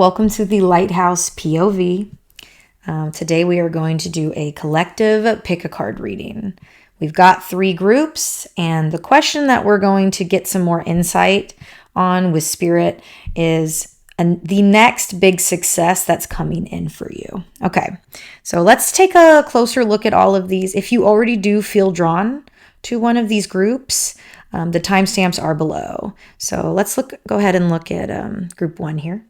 Welcome to the Lighthouse POV. Today we are going to do a collective pick a card reading. We've got 3 groups, and the question that we're going to get some more insight on with Spirit is the next big success that's coming in for you. Okay, so let's take a closer look at all of these. If you already do feel drawn to one of these groups, the timestamps are below. So let's go ahead and look at group 1 here.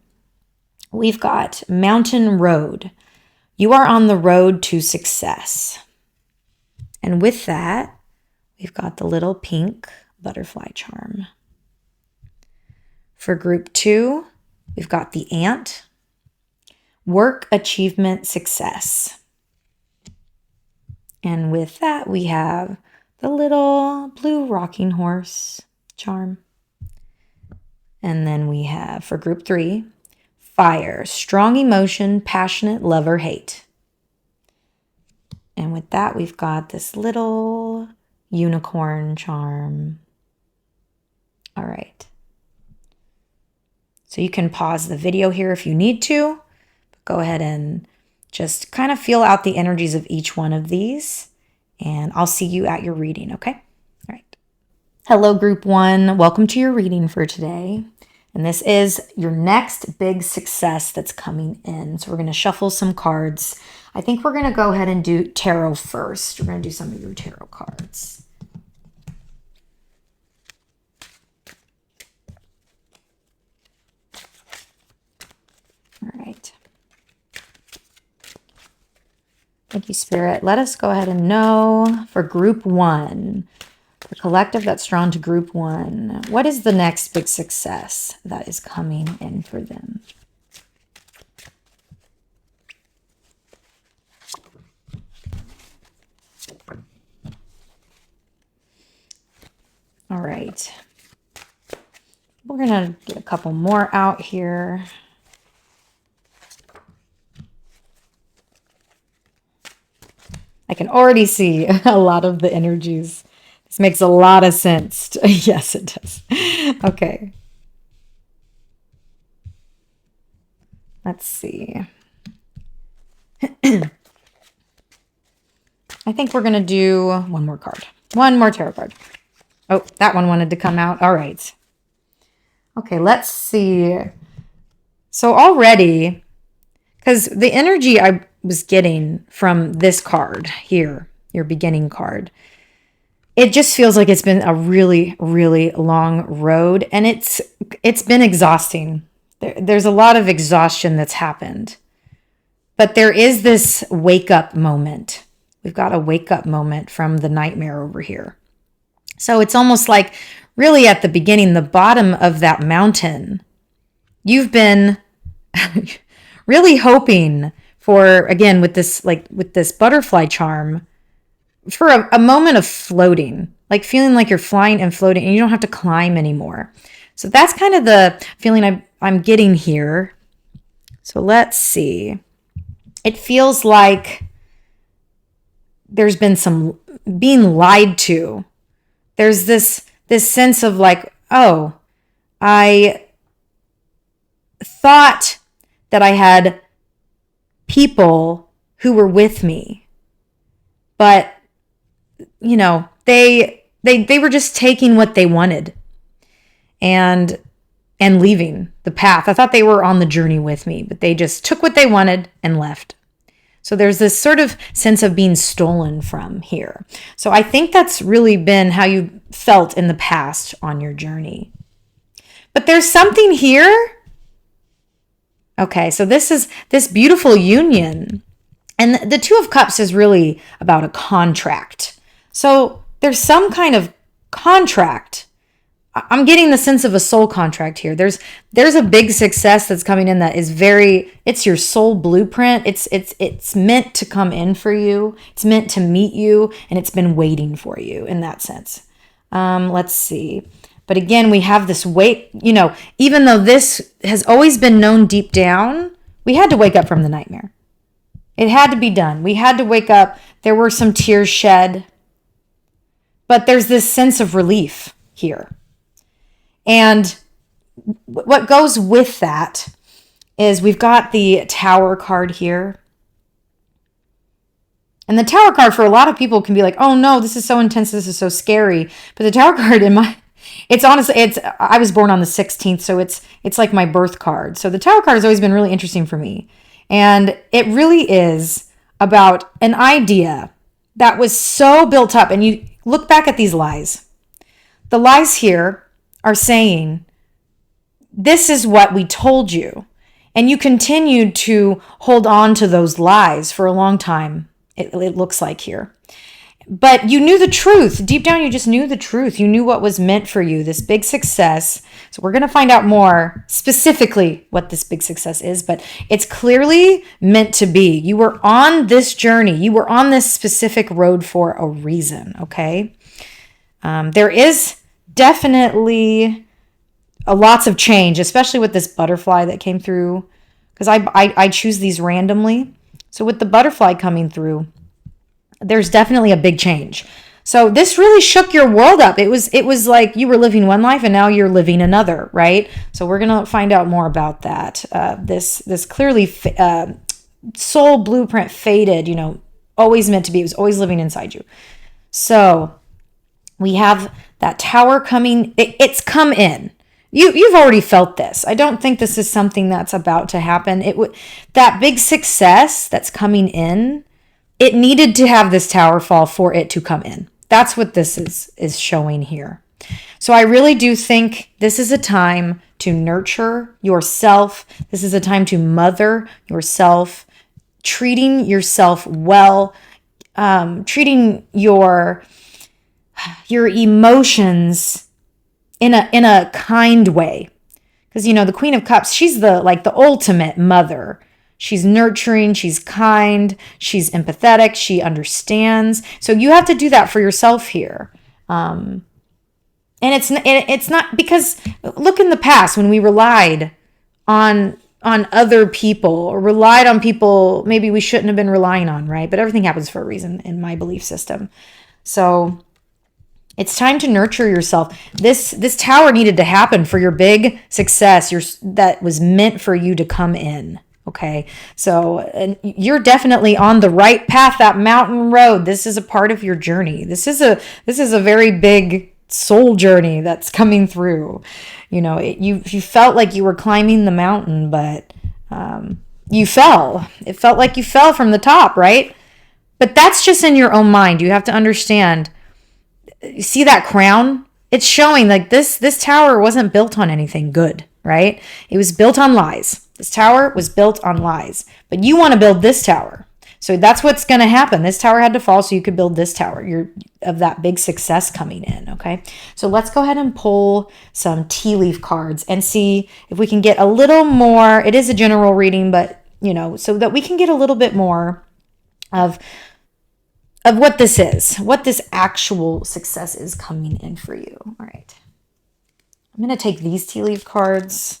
We've got Mountain Road. You are on the road to success. And with that, we've got the little pink butterfly charm. For group 2, we've got the ant. Work, achievement, success. And with that, we have the little blue rocking horse charm. And then we have, for group 3, fire, strong emotion, passionate, love or hate. And with that, we've got this little unicorn charm. All right. So you can pause the video here if you need to. Go ahead and just kind of feel out the energies of each one of these. And I'll see you at your reading, okay? All right. Hello, group 1. Welcome to your reading for today. And this is your next big success that's coming in. So we're going to shuffle some cards. I think we're going to go ahead and do tarot first. We're going to do some of your tarot cards. All right. Thank you, Spirit. Let us go ahead and know for group 1. The collective that's drawn to group 1. What is the next big success that is coming in for them? All right. We're going to get a couple more out here. I can already see a lot of the energies. This makes a lot of sense. Yes, it does. Okay. Let's see. I think we're going to do one more card. One more tarot card. Oh, that one wanted to come out. All right. Okay, let's see. So already, because the energy I was getting from this card here, your beginning card, it just feels like it's been a really, really long road, and it's been exhausting. There's a lot of exhaustion that's happened. But there is this wake-up moment. We've got a wake-up moment from the nightmare over here. So it's almost like really at the beginning, the bottom of that mountain, you've been really hoping for, again, with this butterfly charm, for a moment of floating, like feeling like you're flying and floating and you don't have to climb anymore. So that's kind of the feeling I'm getting here. So let's see. It feels like there's been some being lied to. There's this sense of like, oh, I thought that I had people who were with me, but you know, they were just taking what they wanted and leaving the path. I thought they were on the journey with me, but they just took what they wanted and left. So there's this sort of sense of being stolen from here. So I think that's really been how you felt in the past on your journey. But there's something here. Okay, so this is this beautiful union. And the Two of Cups is really about a contract. So there's some kind of contract. I'm getting the sense of a soul contract here. There's a big success that's coming in that is it's your soul blueprint. It's meant to come in for you. It's meant to meet you, and it's been waiting for you in that sense. Let's see. But again, we have this weight, even though this has always been known deep down, we had to wake up from the nightmare. It had to be done. We had to wake up. There were some tears shed. But there's this sense of relief here. And what goes with that is we've got the Tower card here. And the Tower card for a lot of people can be like, oh no, this is so intense, this is so scary. But the Tower card it's honestly, I was born on the 16th, so it's like my birth card. So the Tower card has always been really interesting for me. And it really is about an idea that was so built up. And you look back at these lies. The lies here are saying, this is what we told you. And you continued to hold on to those lies for a long time, it looks like here. But you knew the truth. Deep down, you just knew the truth. You knew what was meant for you, this big success. So we're going to find out more specifically what this big success is, but it's clearly meant to be. You were on this journey. You were on this specific road for a reason, okay? There is definitely lots of change, especially with this butterfly that came through, because I choose these randomly. So with the butterfly coming through, there's definitely a big change. So this really shook your world up. It was like you were living one life and now you're living another, right? So we're going to find out more about that. This clearly soul blueprint faded, always meant to be. It was always living inside you. So we have that Tower coming. It's come in. You've already felt this. I don't think this is something that's about to happen. That big success that's coming in, it needed to have this Tower fall for it to come in. That's what this is showing here. So I really do think this is a time to nurture yourself. This is a time to mother yourself, treating yourself well, treating your emotions in a kind way. Because, the Queen of Cups, she's the ultimate mother. She's nurturing, she's kind, she's empathetic, she understands. So you have to do that for yourself here. And it's not because, look in the past when we relied on other people or relied on people maybe we shouldn't have been relying on, right? But everything happens for a reason in my belief system. So it's time to nurture yourself. This Tower needed to happen for your big success that was meant for you to come in. Okay, so you're definitely on the right path, that mountain road. This is a part of your journey. This is a very big soul journey that's coming through. You felt like you were climbing the mountain, but you fell. It felt like you fell from the top, right? But that's just in your own mind. You have to understand. You see that crown? It's showing like this Tower wasn't built on anything good, right? It was built on lies. This Tower was built on lies, but you want to build this Tower. So that's what's going to happen. This Tower had to fall so you could build this Tower of that big success coming in, okay? So let's go ahead and pull some tea leaf cards and see if we can get a little more. It is a general reading, but, so that we can get a little bit more of what this is, what this actual success is coming in for you. All right. I'm going to take these tea leaf cards.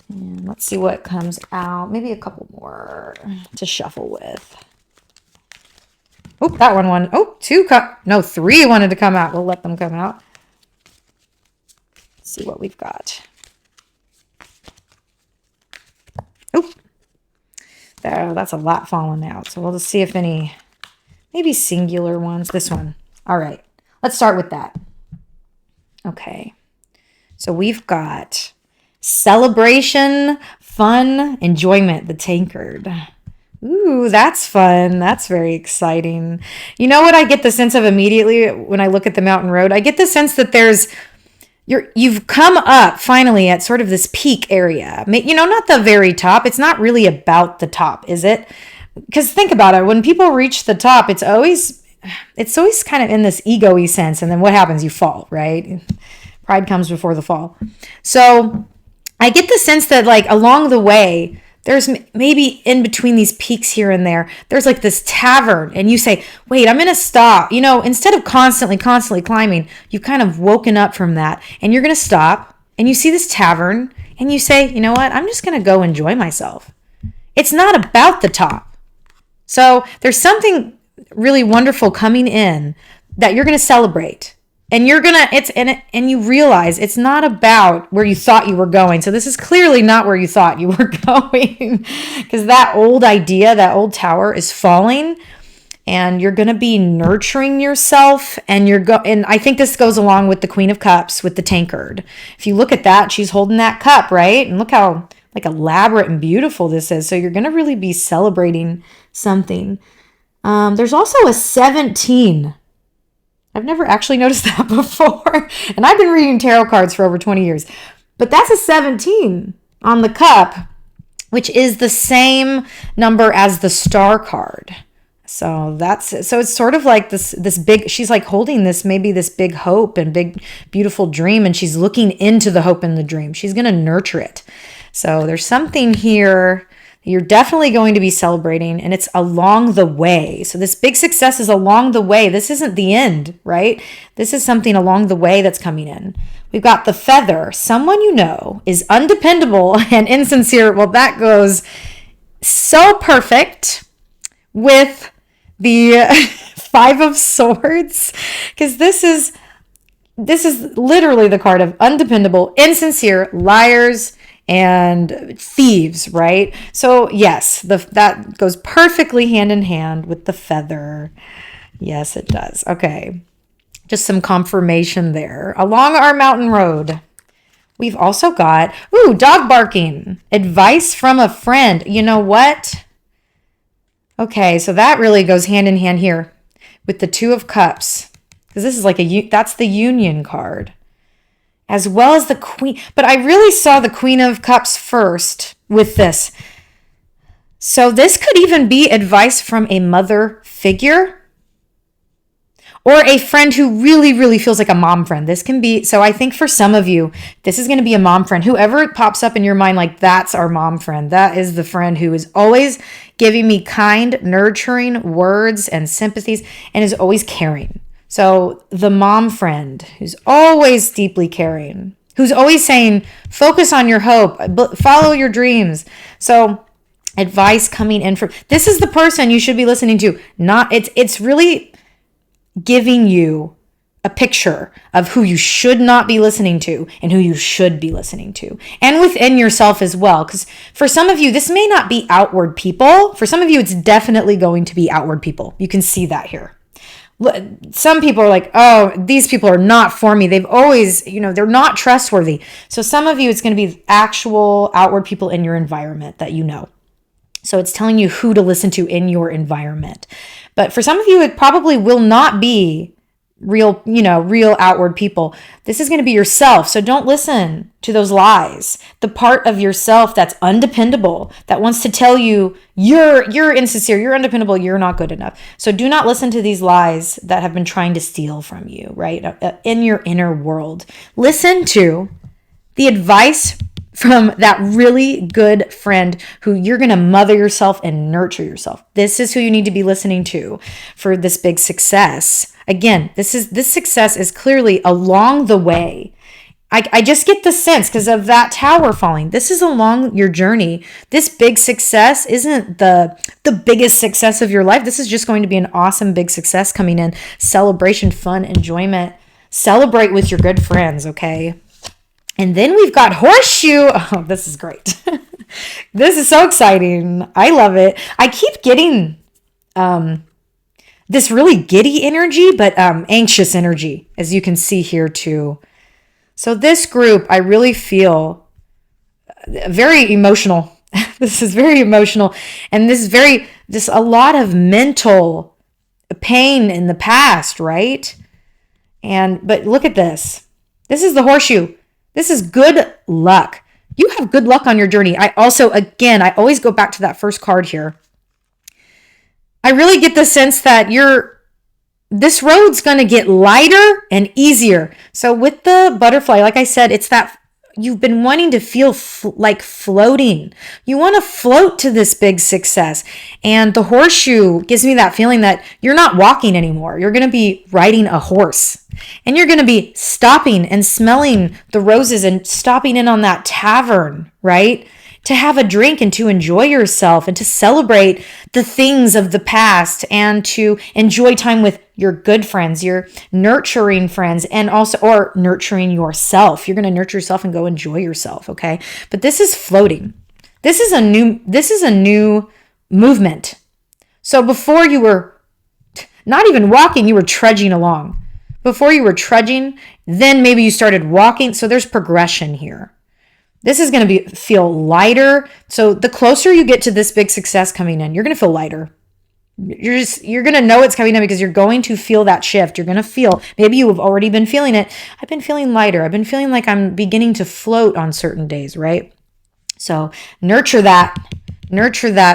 And let's see what comes out. Maybe a couple more to shuffle with. Oh, that one. Oh, three wanted to come out. We'll let them come out. Let's see what we've got. Oh, that's a lot falling out. So we'll just see if any, maybe singular ones. This one. All right. Let's start with that. Okay. So we've got celebration, fun, enjoyment, the tankard. Ooh, that's fun. That's very exciting. You know what I get the sense of immediately when I look at the mountain road? I get the sense that you've come up finally at sort of this peak area. Not the very top. It's not really about the top, is it? Because think about it. When people reach the top, it's always kind of in this ego-y sense. And then what happens? You fall, right? Pride comes before the fall. So I get the sense that along the way, there's maybe in between these peaks here and there, there's this tavern and you say, wait, I'm going to stop. Instead of constantly climbing, you've kind of woken up from that and you're going to stop and you see this tavern and you say, you know what? I'm just going to go enjoy myself. It's not about the top. So there's something really wonderful coming in that you're going to celebrate. And you're gonna, and you realize it's not about where you thought you were going. So this is clearly not where you thought you were going, because that old idea, that old tower is falling, and you're gonna be nurturing yourself. And and I think this goes along with the Queen of Cups with the tankard. If you look at that, she's holding that cup, right? And look how like elaborate and beautiful this is. So you're gonna really be celebrating something. There's also a 17. I've never actually noticed that before. And I've been reading tarot cards for over 20 years. But that's a 17 on the cup, which is the same number as the star card. So it's sort of like this big, she's like holding maybe this big hope and big, beautiful dream. And she's looking into the hope and the dream. She's going to nurture it. So there's something here you're definitely going to be celebrating, and it's along the way. So this big success is along the way. This isn't the end, right? This is something along the way that's coming in. We've got the feather. Someone you know is undependable and insincere. Well, that goes so perfect with the Five of Swords, because this is literally the card of undependable, insincere, liars, and thieves, right? So yes, that goes perfectly hand in hand with the feather. Yes, it does. Okay. Just some confirmation there. Along our mountain road, we've also got, dog barking. Advice from a friend. You know what? Okay, so that really goes hand in hand here with the Two of Cups. Because this is like that's the Union card. As well as the Queen. But I really saw the Queen of Cups first with this. So this could even be advice from a mother figure or a friend who really, really feels like a mom friend. This can be, so I think for some of you, this is going to be a mom friend. Whoever pops up in your mind, like that's our mom friend. That is the friend who is always giving me kind, nurturing words and sympathies and is always caring. So the mom friend who's always deeply caring, who's always saying, focus on your hope, follow your dreams. So advice coming in from, this is the person you should be listening to. It's really giving you a picture of who you should not be listening to and who you should be listening to. And within yourself as well. Because for some of you, this may not be outward people. For some of you, it's definitely going to be outward people. You can see that here. Some people are like, oh, these people are not for me. They've always, they're not trustworthy. So some of you, it's going to be actual outward people in your environment that you know. So it's telling you who to listen to in your environment. But for some of you, it probably will not be real outward people. This is going to be yourself. So don't listen to those lies. The part of yourself that's undependable, that wants to tell you you're insincere, you're undependable, you're not good enough. So do not listen to these lies that have been trying to steal from you, right? In your inner world. Listen to the advice from that really good friend who you're going to mother yourself and nurture yourself. This is who you need to be listening to for this big success. Again, this success is clearly along the way. I just get the sense because of that tower falling. This is along your journey. This big success isn't the biggest success of your life. This is just going to be an awesome big success coming in. Celebration, fun, enjoyment. Celebrate with your good friends, okay? And then we've got horseshoe. Oh, this is great. This is so exciting. I love it. I keep getting this really giddy energy, but anxious energy, as you can see here too. So this group, I really feel very emotional. This is very emotional. And this is a lot of mental pain in the past, right? But look at this. This is the horseshoe. This is good luck. You have good luck on your journey. I always go back to that first card here. I really get the sense that this road's going to get lighter and easier. So with the butterfly, like I said, it's that you've been wanting to feel like floating. You want to float to this big success. And the horseshoe gives me that feeling that you're not walking anymore. You're going to be riding a horse. And you're going to be stopping and smelling the roses and stopping in on that tavern, right? to have a drink and to enjoy yourself and to celebrate the things of the past and to enjoy time with your good friends, your nurturing friends, and also, or nurturing yourself. You're going to nurture yourself and go enjoy yourself. Okay. But this is floating. This is a new movement. So before you were not even walking, you were trudging along. Before you were trudging, then maybe you started walking. So there's progression here. This is going to feel lighter. So the closer you get to this big success coming in, you're going to feel lighter. You're going to know it's coming in because you're going to feel that shift. You're going to feel, maybe you have already been feeling it. I've been feeling lighter. I've been feeling like I'm beginning to float on certain days, right? So nurture that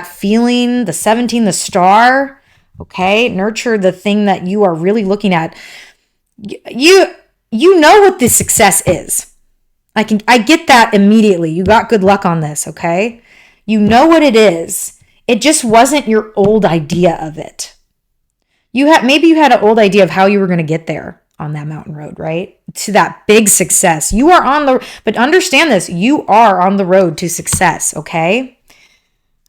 feeling, the 17, the star, okay? Nurture the thing that you are really looking at. You know what this success is. I get that immediately. You got good luck on this, okay? You know what it is. It just wasn't your old idea of it. Maybe you had an old idea of how you were going to get there on that mountain road, right? To that big success. But understand this, you are on the road to success, okay?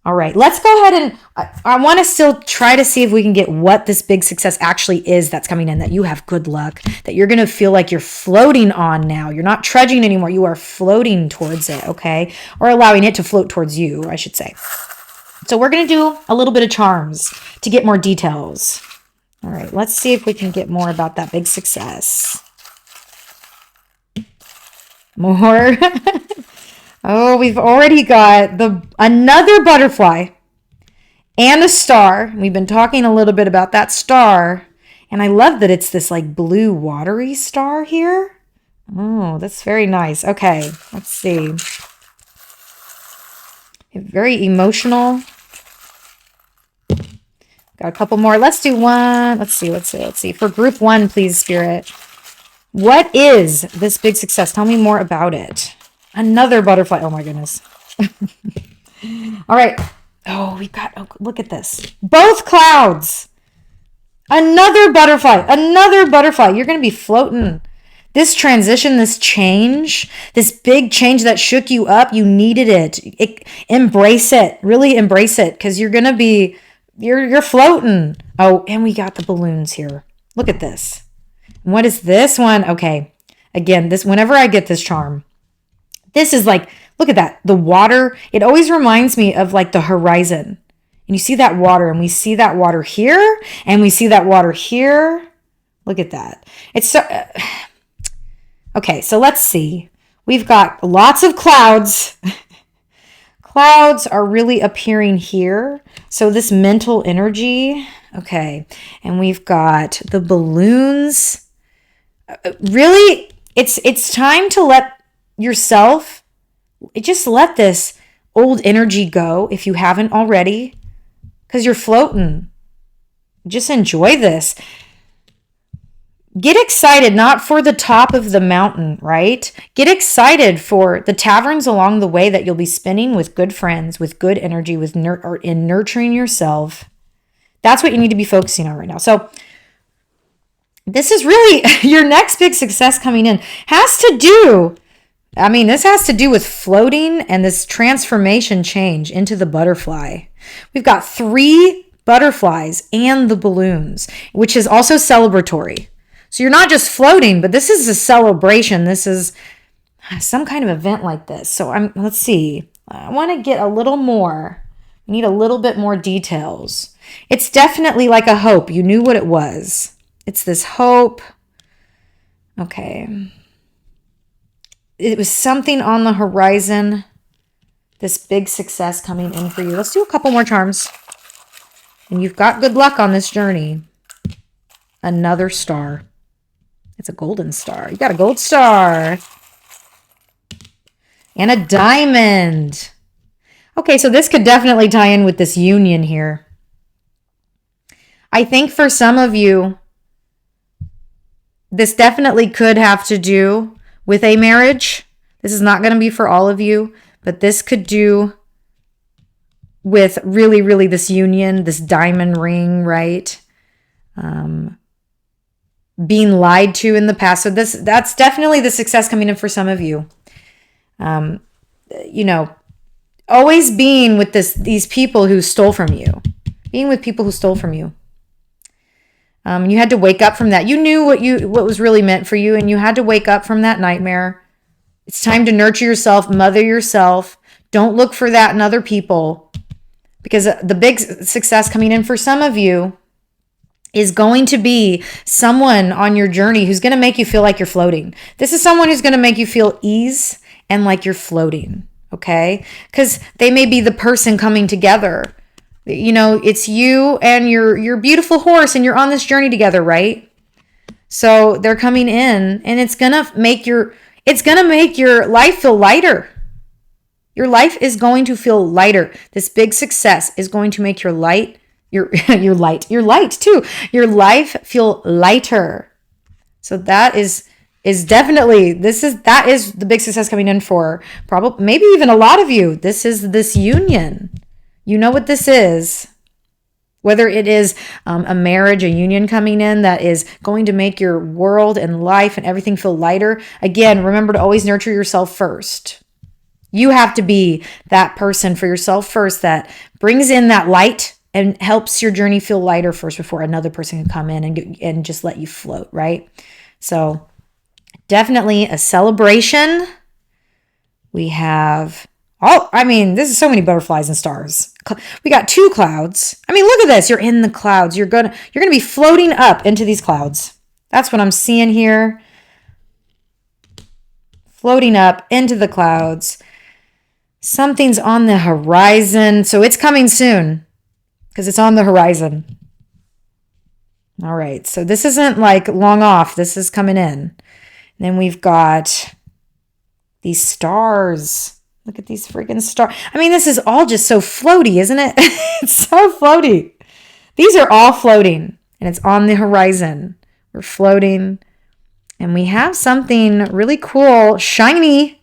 All right, let's go ahead and I want to still try to see if we can get what this big success actually is that's coming in, that you have good luck, that you're going to feel like you're floating on now. You're not trudging anymore. You are floating towards it, okay? Or allowing it to float towards you, I should say. So we're going to do a little bit of charms to get more details. All right, let's see if we can get more about that big success. More. Oh, we've already got another butterfly and a star. We've been talking a little bit about that star. And I love that it's this like blue watery star here. Oh, that's very nice. Okay, let's see. Very emotional. Got a couple more. Let's do one. Let's see. For group 1, please, Spirit. What is this big success? Tell me more about it. Another butterfly. Oh my goodness. All right. Oh, look at this. Both clouds. Another butterfly. You're going to be floating. This transition, this change, this big change that shook you up, you needed it. Embrace it. Really embrace it, because you're going to be, you're floating. Oh, and we got the balloons here. Look at this. What is this one? Okay. Again, whenever I get this charm, this is like, look at that. The water, it always reminds me of like the horizon. And you see that water, and we see that water here, and we see that water here. Look at that. It's so, okay, so let's see. We've got lots of clouds. Clouds are really appearing here. So this mental energy, okay. And we've got the balloons. Really, it's time to let yourself, just let this old energy go if you haven't already, because you're floating. Just enjoy this. Get excited, not for the top of the mountain, right? Get excited for the taverns along the way that you'll be spending with good friends, with good energy, in nurturing yourself. That's what you need to be focusing on right now. So this is really your next big success coming in. This has to do with floating and this transformation change into the butterfly. We've got 3 butterflies and the balloons, which is also celebratory. So you're not just floating, but this is a celebration. This is some kind of event like this. So let's see. I want to get a little more. We need a little bit more details. It's definitely like a hope. You knew what it was. It's this hope. Okay. It was something on the horizon. This big success coming in for you. Let's do a couple more charms. And you've got good luck on this journey. Another star. It's a golden star. You got a gold star. And a diamond. Okay, so this could definitely tie in with this union here. I think for some of you, this definitely could have to do with a marriage. This is not going to be for all of you, but this could do with really, really this union, this diamond ring, right? Being lied to in the past. So that's definitely the success coming in for some of you. always being with these people who stole from you. Being with people who stole from you. You had to wake up from that. You knew what was really meant for you, and you had to wake up from that nightmare. It's time to nurture yourself, mother yourself. Don't look for that in other people, because the big success coming in for some of you is going to be someone on your journey who's going to make you feel like you're floating. This is someone who's going to make you feel ease and like you're floating, okay? Because they may be the person coming together. You know, it's you and your beautiful horse, and you're on this journey together, right? So they're coming in, and it's going to make your life feel lighter. Your life is going to feel lighter. This big success is going to make your light feel lighter. So that is definitely, that is the big success coming in for probably, maybe even a lot of you. This is this union. You know what this is. Whether it is a marriage, a union coming in that is going to make your world and life and everything feel lighter. Again, remember to always nurture yourself first. You have to be that person for yourself first that brings in that light and helps your journey feel lighter first before another person can come in and just let you float, right? So definitely a celebration. We have this is so many butterflies and stars. We got 2 clouds. I mean, look at this. You're in the clouds. You're gonna be floating up into these clouds. That's what I'm seeing here. Floating up into the clouds. Something's on the horizon. So it's coming soon because it's on the horizon. All right. So this isn't like long off. This is coming in. And then we've got these stars. Look at these freaking stars. I mean, this is all just so floaty, isn't it? It's so floaty. These are all floating, and it's on the horizon. We're floating, and we have something really cool, shiny,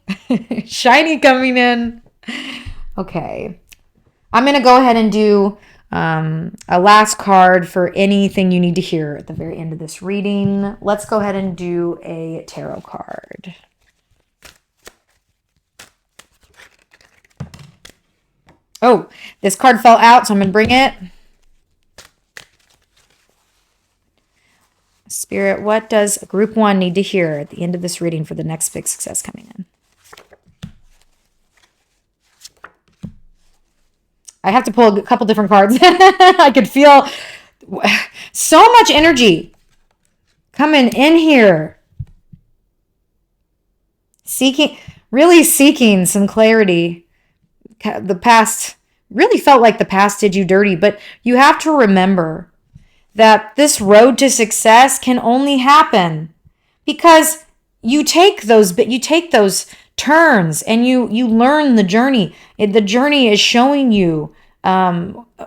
shiny coming in. Okay. I'm going to go ahead and do a last card for anything you need to hear at the very end of this reading. Let's go ahead and do a tarot card. Oh, this card fell out, so I'm going to bring it. Spirit, what does group 1 need to hear at the end of this reading for the next big success coming in? I have to pull a couple different cards. I could feel so much energy coming in here. Really seeking some clarity. The past really felt like the past did you dirty, but you have to remember that this road to success can only happen because you take those turns and you learn the journey. The journey is showing you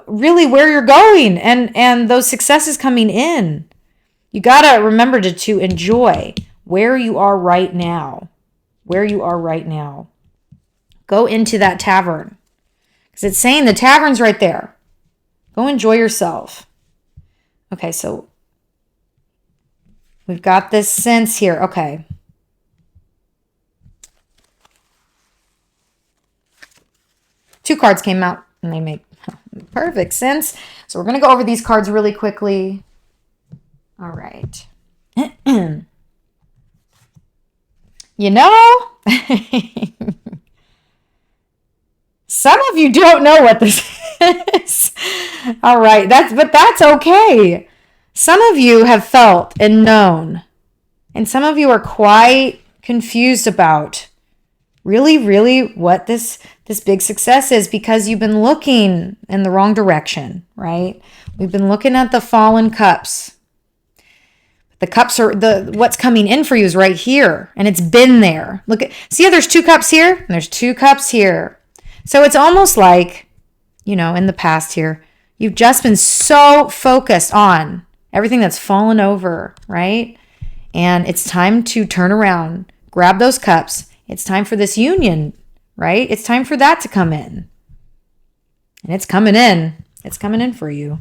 really where you're going and those successes coming in. You got to remember to enjoy where you are right now. Where you are right now. Go into that tavern. Because it's saying the tavern's right there. Go enjoy yourself. Okay, so we've got this sense here. Okay. Two cards came out and they make perfect sense. So we're going to go over these cards really quickly. All right. You know, some of you don't know what this is. All right, but that's okay. Some of you have felt and known, and some of you are quite confused about really what this big success is because you've been looking in the wrong direction, right? We've been looking at the fallen cups. The cups are what's coming in for you is right here, and it's been there. See how there's 2 cups here, and there's 2 cups here. So it's almost like, in the past here, you've just been so focused on everything that's fallen over, right? And it's time to turn around, grab those cups. It's time for this union, right? It's time for that to come in. And it's coming in. It's coming in for you.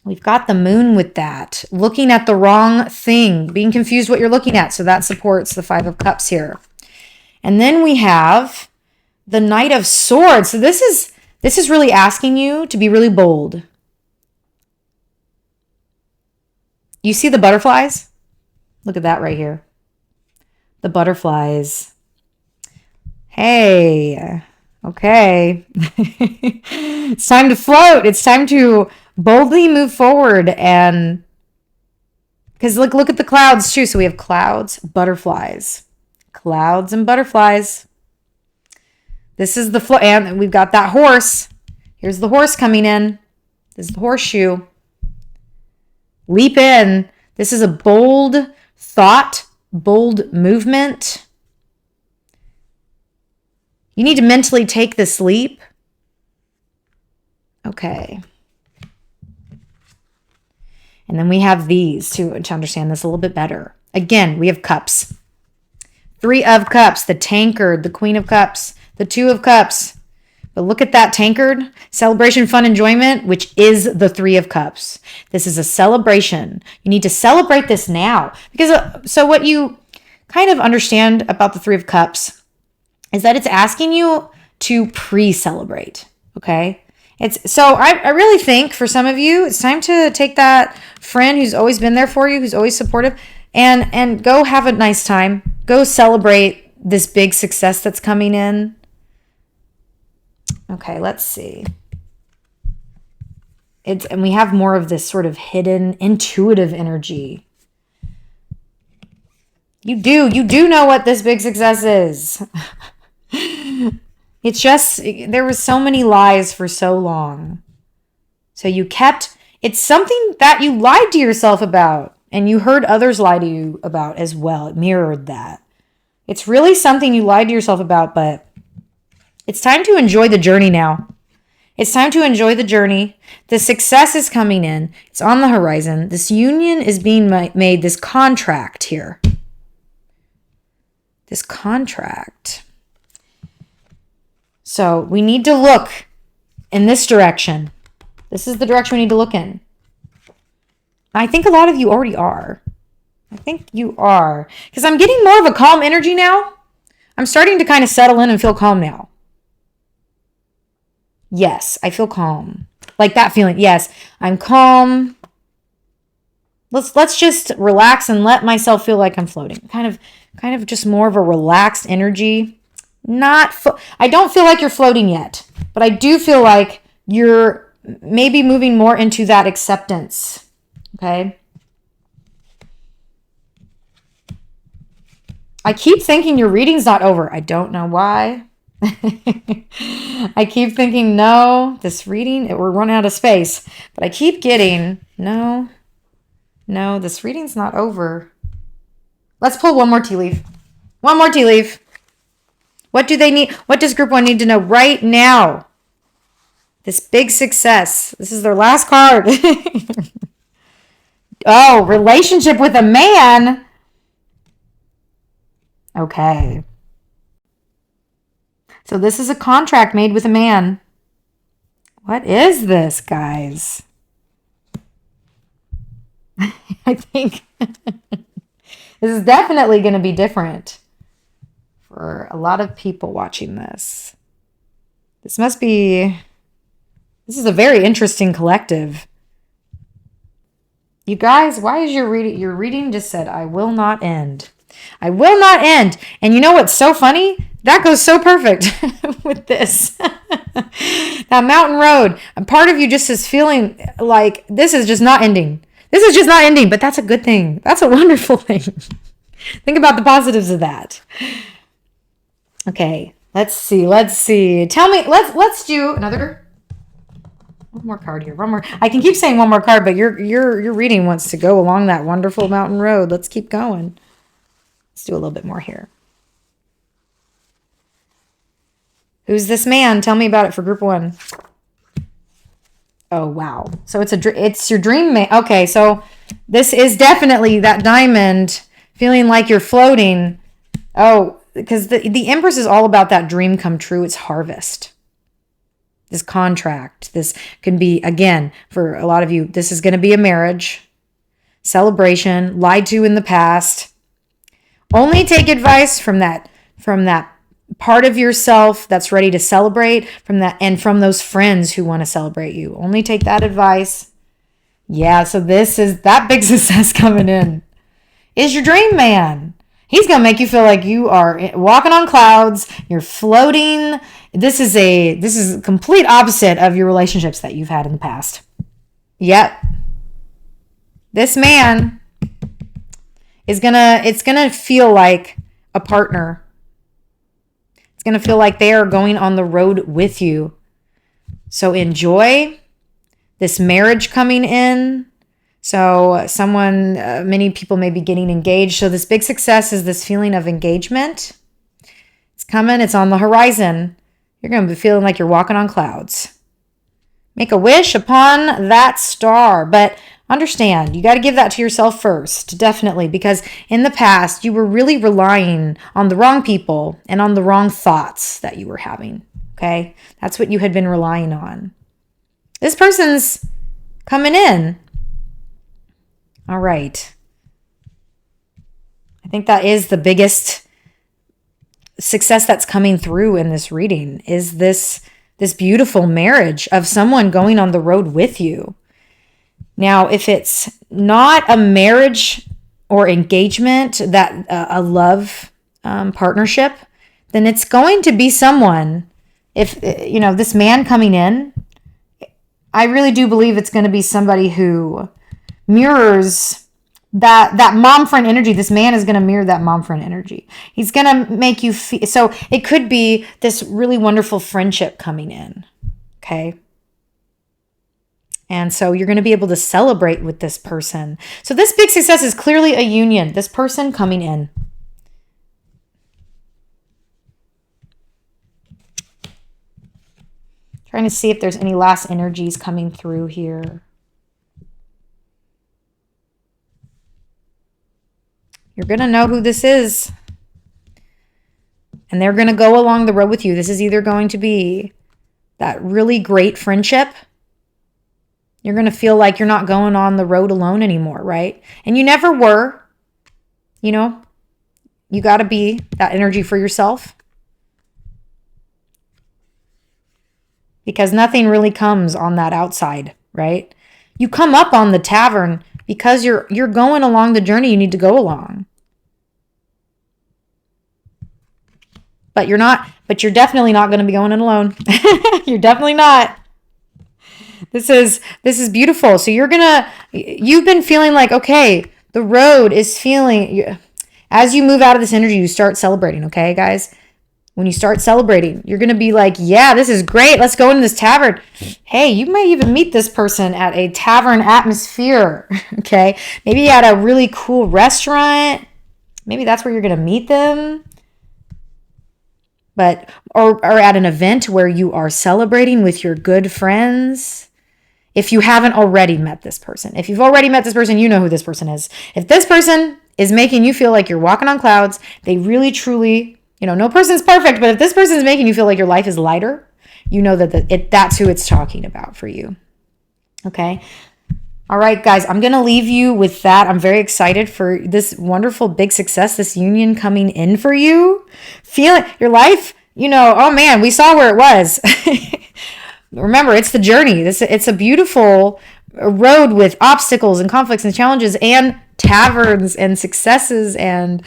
We've got the moon with that. Looking at the wrong thing. Being confused what you're looking at. So that supports the 5 of Cups here. And then we have the Knight of Swords. So this is really asking you to be really bold. You see the butterflies? Look at that right here. The butterflies. Hey, okay. It's time to float. It's time to boldly move forward. And because look at the clouds too. So we have clouds, butterflies, clouds and butterflies. This is the float. And we've got that horse. Here's the horse coming in. This is the horseshoe. Leap in. This is a bold thought, bold movement. You need to mentally take this leap. Okay. And then we have these to understand this a little bit better. Again, we have cups. 3 of Cups, the tankard, the Queen of Cups, the 2 of Cups. But look at that tankard, celebration, fun, enjoyment, which is the 3 of Cups. This is a celebration. You need to celebrate this now. Because so what you kind of understand about the 3 of Cups is that it's asking you to pre-celebrate, okay? So I really think for some of you, it's time to take that friend who's always been there for you, who's always supportive, and go have a nice time. Go celebrate this big success that's coming in. Okay, let's see. And we have more of this sort of hidden, intuitive energy. You do know what this big success is. It's just, there was so many lies for so long. So it's something that you lied to yourself about, and you heard others lie to you about as well. It mirrored that. It's really something you lied to yourself about, but it's time to enjoy the journey now. It's time to enjoy the journey. The success is coming in. It's on the horizon. This union is being made, this contract here. This contract. So we need to look in this direction. This is the direction we need to look in. I think a lot of you already are. I think you are. Because I'm getting more of a calm energy now. I'm starting to kind of settle in and feel calm now. Yes, I feel calm. Like that feeling. Yes, I'm calm. Let's just relax and let myself feel like I'm floating. Kind of just more of a relaxed energy. I don't feel like you're floating yet, but I do feel like you're maybe moving more into that acceptance. Okay? I keep thinking your reading's not over. I don't know why. I keep thinking, no, this reading, we're running out of space. But I keep getting, no, this reading's not over. Let's pull one more tea leaf. One more tea leaf. What do they need? What does group 1 need to know right now? This big success. This is their last card. Oh, relationship with a man. Okay. So this is a contract made with a man. What is this, guys? I think this is definitely going to be different for a lot of people watching this. This is a very interesting collective. You guys, why is your reading just said, I will not end. I will not end. And you know what's so funny? That goes so perfect with this. That mountain road. A part of you just is feeling like this is just not ending. This is just not ending, but that's a good thing. That's a wonderful thing. Think about the positives of that. Okay, let's see. Tell me, let's do another. One more card here. One more. I can keep saying one more card, but your reading wants to go along that wonderful mountain road. Let's keep going. Let's do a little bit more here. Who's this man? Tell me about it for group 1. Oh, wow. So it's your dream man. Okay, so this is definitely that diamond feeling like you're floating. Oh, because the Empress is all about that dream come true. It's harvest. This contract. This can be, again, for a lot of you, this is going to be a marriage. Celebration. Lied to in the past. Only take advice from that part of yourself that's ready to celebrate from that, and from those friends who want to celebrate you. Only take that advice. Yeah, so this is that big success coming in. Is your dream man. He's going to make you feel like you are walking on clouds. You're floating. This is a complete opposite of your relationships that you've had in the past. Yep. This man it's going to feel like a partner. It's going to feel like they are going on the road with you. So enjoy this marriage coming in. So many people may be getting engaged. So this big success is this feeling of engagement. It's coming. It's on the horizon. You're going to be feeling like you're walking on clouds. Make a wish upon that star. But understand, you got to give that to yourself first, definitely, because in the past, you were really relying on the wrong people and on the wrong thoughts that you were having. Okay? That's what you had been relying on. This person's coming in. All right. I think that is the biggest success that's coming through in this reading, is this beautiful marriage of someone going on the road with you. Now, if it's not a marriage or engagement, that a love partnership, then it's going to be someone, if, this man coming in, I really do believe it's going to be somebody who mirrors that mom friend energy. This man is going to mirror that mom friend energy. He's going to make you feel, so it could be this really wonderful friendship coming in. Okay. And so you're going to be able to celebrate with this person. So this big success is clearly a union. This person coming in. Trying to see if there's any last energies coming through here. You're going to know who this is. And they're going to go along the road with you. This is either going to be that really great friendship. You're going to feel like you're not going on the road alone anymore, right? And you never were. You got to be that energy for yourself. Because nothing really comes on that outside, right? You come up on the tavern because you're going along the journey you need to go along. But you're definitely not going to be going in alone. You're definitely not. This is beautiful. So you've been feeling like, okay, the road is feeling, as you move out of this energy, you start celebrating, okay, guys? When you start celebrating, you're going to be like, yeah, this is great. Let's go into this tavern. Hey, you might even meet this person at a tavern atmosphere, okay? Maybe at a really cool restaurant. Maybe that's where you're going to meet them. But or at an event where you are celebrating with your good friends. If you haven't already met this person. If you've already met this person, you know who this person is. If this person is making you feel like you're walking on clouds, they really, truly, no person's perfect, but if this person is making you feel like your life is lighter, you know that's who it's talking about for you. Okay? All right, guys, I'm going to leave you with that. I'm very excited for this wonderful big success, this union coming in for you. Feeling your life, oh man, we saw where it was. Remember, it's the journey. It's a beautiful road with obstacles and conflicts and challenges and taverns and successes and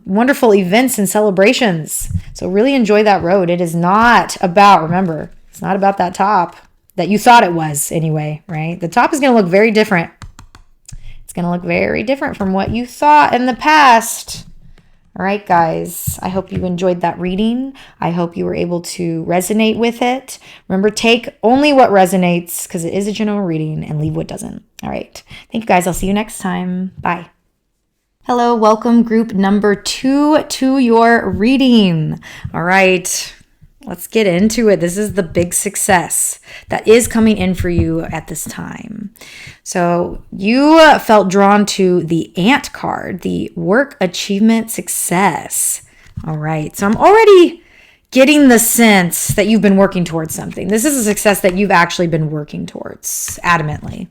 wonderful events and celebrations. So really enjoy that road. It is not about, remember, it's not about that top that you thought it was anyway, right? The top is going to look very different. It's going to look very different from what you thought in the past. All right, guys, I hope you enjoyed that reading. I hope you were able to resonate with it. Remember, take only what resonates because it is a general reading and leave what doesn't. All right. Thank you, guys. I'll see you next time. Bye. Hello, welcome group number 2 to your reading. All right. Let's get into it. This is the big success that is coming in for you at this time. So you felt drawn to the Ant card, the work, achievement, success. All right. So I'm already getting the sense that you've been working towards something. This is a success that you've actually been working towards adamantly.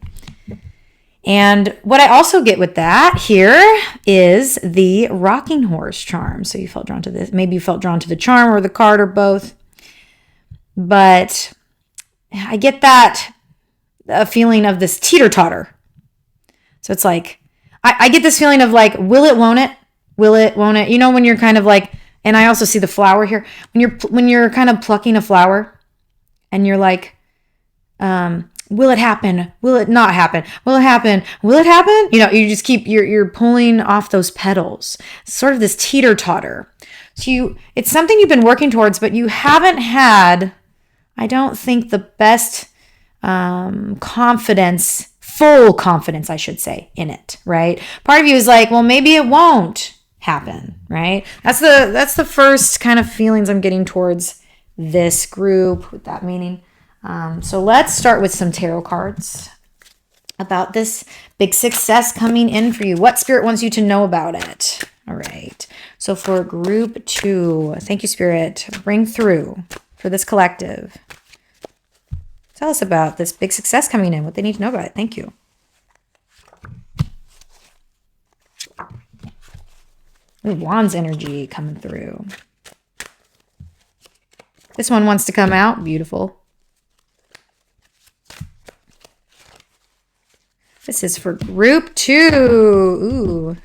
And what I also get with that here is the rocking horse charm. So you felt drawn to this. Maybe you felt drawn to the charm or the card or both. But I get that a feeling of this teeter-totter. So it's like, I get this feeling of like, will it, won't it? Will it, won't it? You know, when you're kind of like, and I also see the flower here. When you're kind of plucking a flower and you're like, will it happen? Will it not happen? Will it happen? Will it happen? You know, you just keep, you're pulling off those petals. Sort of this teeter-totter. So it's something you've been working towards, but you haven't had, I don't think, the best confidence, full confidence, I should say, in it, right? Part of you is like, well, maybe it won't happen, right? That's the first kind of feelings I'm getting towards this group with that meaning. So let's start with some tarot cards about this big success coming in for you. What Spirit wants you to know about it. All right. So for group 2, thank you, Spirit. Bring through for this collective. Tell us about this big success coming in, what they need to know about it. Thank you. Ooh, Wands energy coming through. This one wants to come out. Beautiful. This is for group 2. Ooh.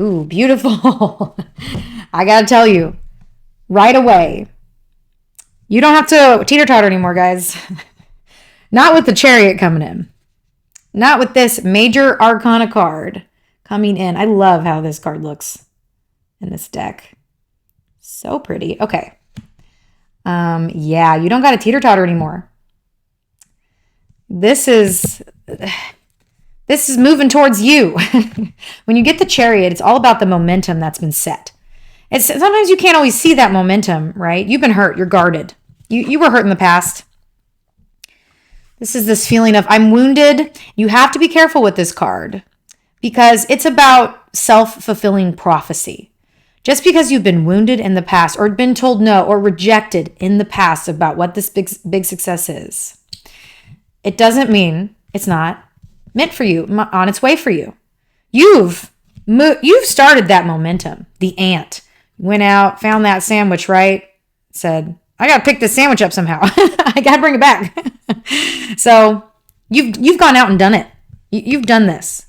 Ooh, beautiful. I gotta tell you, right away, you don't have to teeter-totter anymore, guys. Not with the Chariot coming in. Not with this major arcana card coming in. I love how this card looks in this deck. So pretty. Okay. Yeah, you don't got to teeter-totter anymore. This is moving towards you. When you get the Chariot, it's all about the momentum that's been set. Sometimes you can't always see that momentum, right? You've been hurt. You're guarded. You were hurt in the past. This is this feeling of, I'm wounded. You have to be careful with this card because it's about self-fulfilling prophecy. Just because you've been wounded in the past or been told no or rejected in the past about what this big success is, it doesn't mean it's not meant for you, on its way for you. You've started that momentum. The ant went out, found that sandwich, right? Said, I got to pick this sandwich up somehow. I got to bring it back. So you've gone out and done it. You've done this.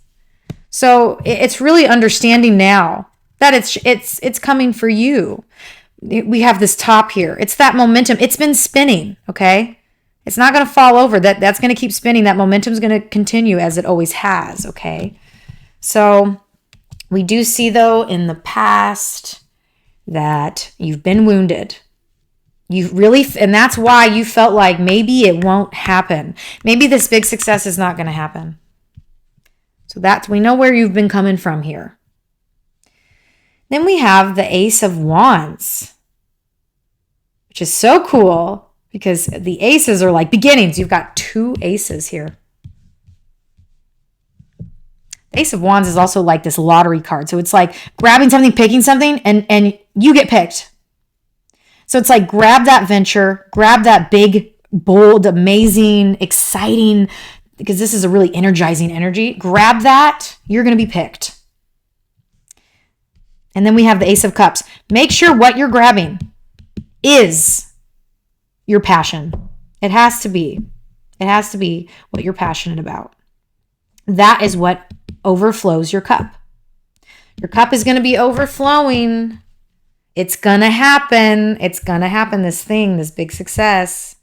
So it's really understanding now that it's coming for you. We have this top here. It's that momentum. It's been spinning, okay? It's not going to fall over. That's going to keep spinning. That momentum is going to continue as it always has, okay? So we do see, though, in the past that you've been wounded. And that's why you felt like maybe it won't happen. Maybe this big success is not going to happen. So we know where you've been coming from here. Then we have the Ace of Wands, which is so cool because the aces are like beginnings. You've got 2 aces here. The Ace of Wands is also like this lottery card. So it's like grabbing something, picking something, and you get picked. So it's like grab that venture, grab that big, bold, amazing, exciting, because this is a really energizing energy. Grab that, you're going to be picked. And then we have the Ace of Cups. Make sure what you're grabbing is your passion. It has to be. It has to be what you're passionate about. That is what overflows your cup. Your cup is going to be overflowing. It's going to happen. It's going to happen, this thing, this big success.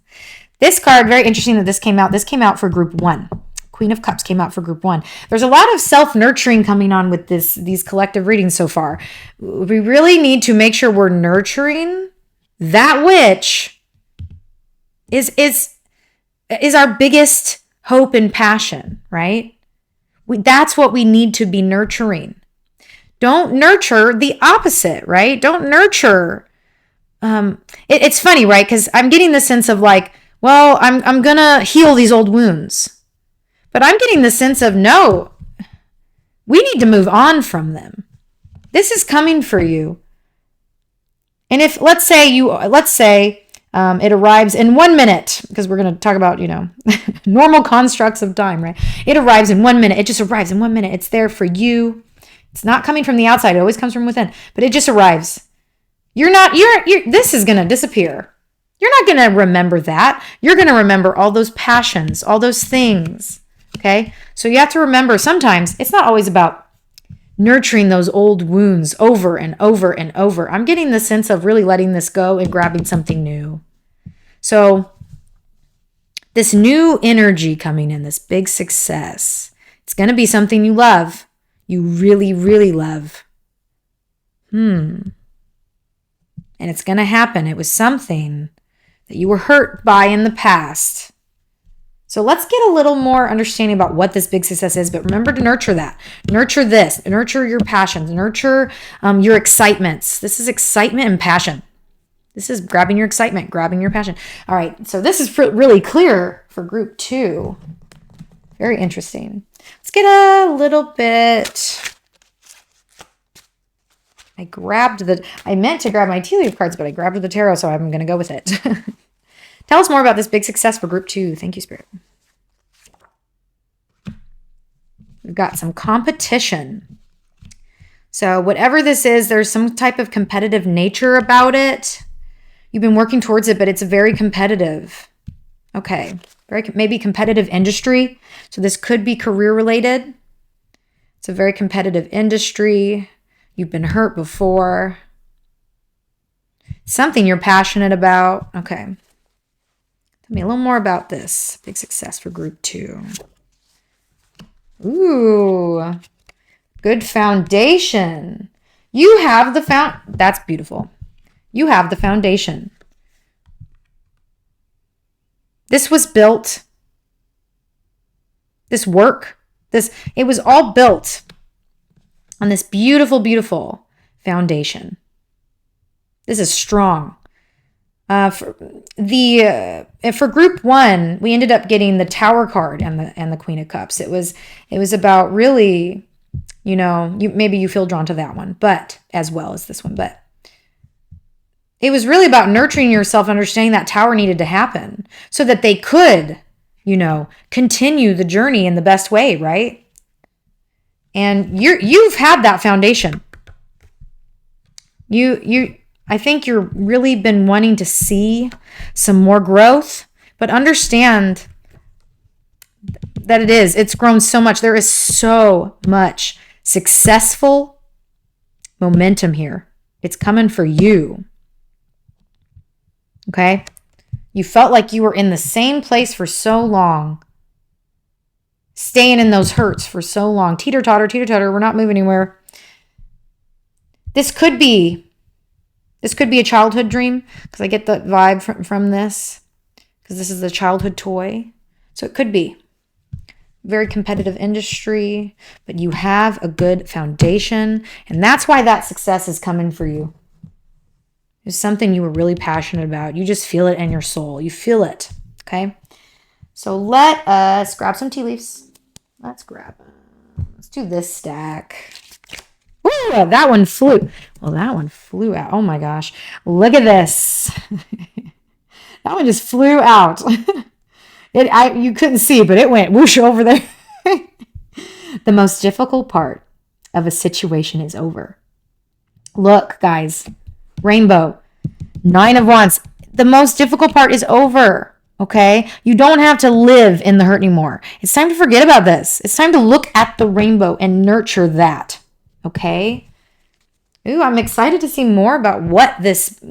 This card, very interesting that this came out. This came out for group 1. Queen of Cups came out for group 1. There's a lot of self-nurturing coming on with these collective readings so far. We really need to make sure we're nurturing that which is our biggest hope and passion, right? That's what we need to be nurturing. Don't nurture the opposite, right? Don't nurture. It's funny, right? Because I'm getting the sense of like, well, I'm going to heal these old wounds. But I'm getting the sense of, no, we need to move on from them. This is coming for you. And if, let's say It arrives in 1 minute, because we're going to talk about, normal constructs of time, right? It arrives in 1 minute. It just arrives in 1 minute. It's there for you. It's not coming from the outside. It always comes from within, but it just arrives. This is going to disappear. You're not going to remember that. You're going to remember all those passions, all those things. Okay. So you have to remember, sometimes it's not always about nurturing those old wounds over and over and over. I'm getting the sense of really letting this go and grabbing something new. So this new energy coming in, this big success, it's going to be something you love. You really, really love. And it's going to happen. It was something that you were hurt by in the past. So let's get a little more understanding about what this big success is, but remember to nurture that. Nurture this. Nurture your passions. Nurture your excitements. This is excitement and passion. This is grabbing your excitement, grabbing your passion. All right, so this is really clear for group 2. Very interesting. Let's get a little bit... I meant to grab my tea leaf cards, but I grabbed the tarot, so I'm going to go with it. Tell us more about this big success for group 2. Thank you, Spirit. We've got some competition. So whatever this is, there's some type of competitive nature about it. You've been working towards it, but it's very competitive. Okay. Maybe competitive industry. So this could be career related. It's a very competitive industry. You've been hurt before. Something you're passionate about. Okay. Tell me a little more about this big success for group 2. Ooh, good foundation. You have the that's beautiful. You have the foundation. This was built. This work, it was all built on this beautiful, beautiful foundation. This is strong. For group 1, we ended up getting the Tower card and the Queen of Cups. It was about really, maybe you feel drawn to that one, but as well as this one, but it was really about nurturing yourself, understanding that Tower needed to happen so that they could, continue the journey in the best way, right? And you've had that foundation. I think you're really been wanting to see some more growth, but understand that it's grown so much. There is so much successful momentum here. It's coming for you. Okay? You felt like you were in the same place for so long, staying in those hurts for so long. Teeter-totter, we're not moving anywhere. This could be a childhood dream, because I get the vibe from this, because this is a childhood toy. So it could be very competitive industry, but you have a good foundation, and that's why that success is coming for you. It's something you were really passionate about. You just feel it in your soul. You feel it, okay? So let us grab some tea leaves. Let's grab them. Let's do this stack. Ooh, that one flew. Well, that one flew out. Oh my gosh. Look at this. That one just flew out. You couldn't see, but it went whoosh over there. The most difficult part of a situation is over. Look, guys. Rainbow. 9 of Wands. The most difficult part is over. Okay? You don't have to live in the hurt anymore. It's time to forget about this. It's time to look at the rainbow and nurture that. Okay? Ooh, I'm excited to see more about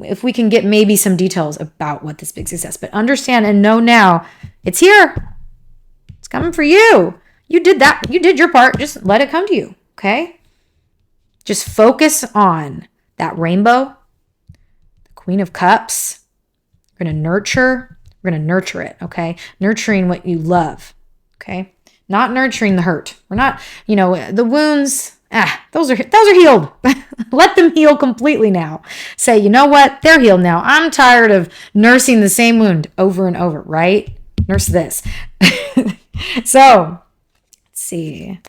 if we can get maybe some details about what this big success, but understand and know now, it's here. It's coming for you. You did that. You did your part. Just let it come to you. Okay? Just focus on that rainbow, the Queen of Cups. We're going to nurture it. Okay? Nurturing what you love. Okay? Not nurturing the hurt. We're not, the wounds, those are healed. Let them heal completely now. Say, you know what? They're healed now. I'm tired of nursing the same wound over and over, right? Nurse this. So, let's see.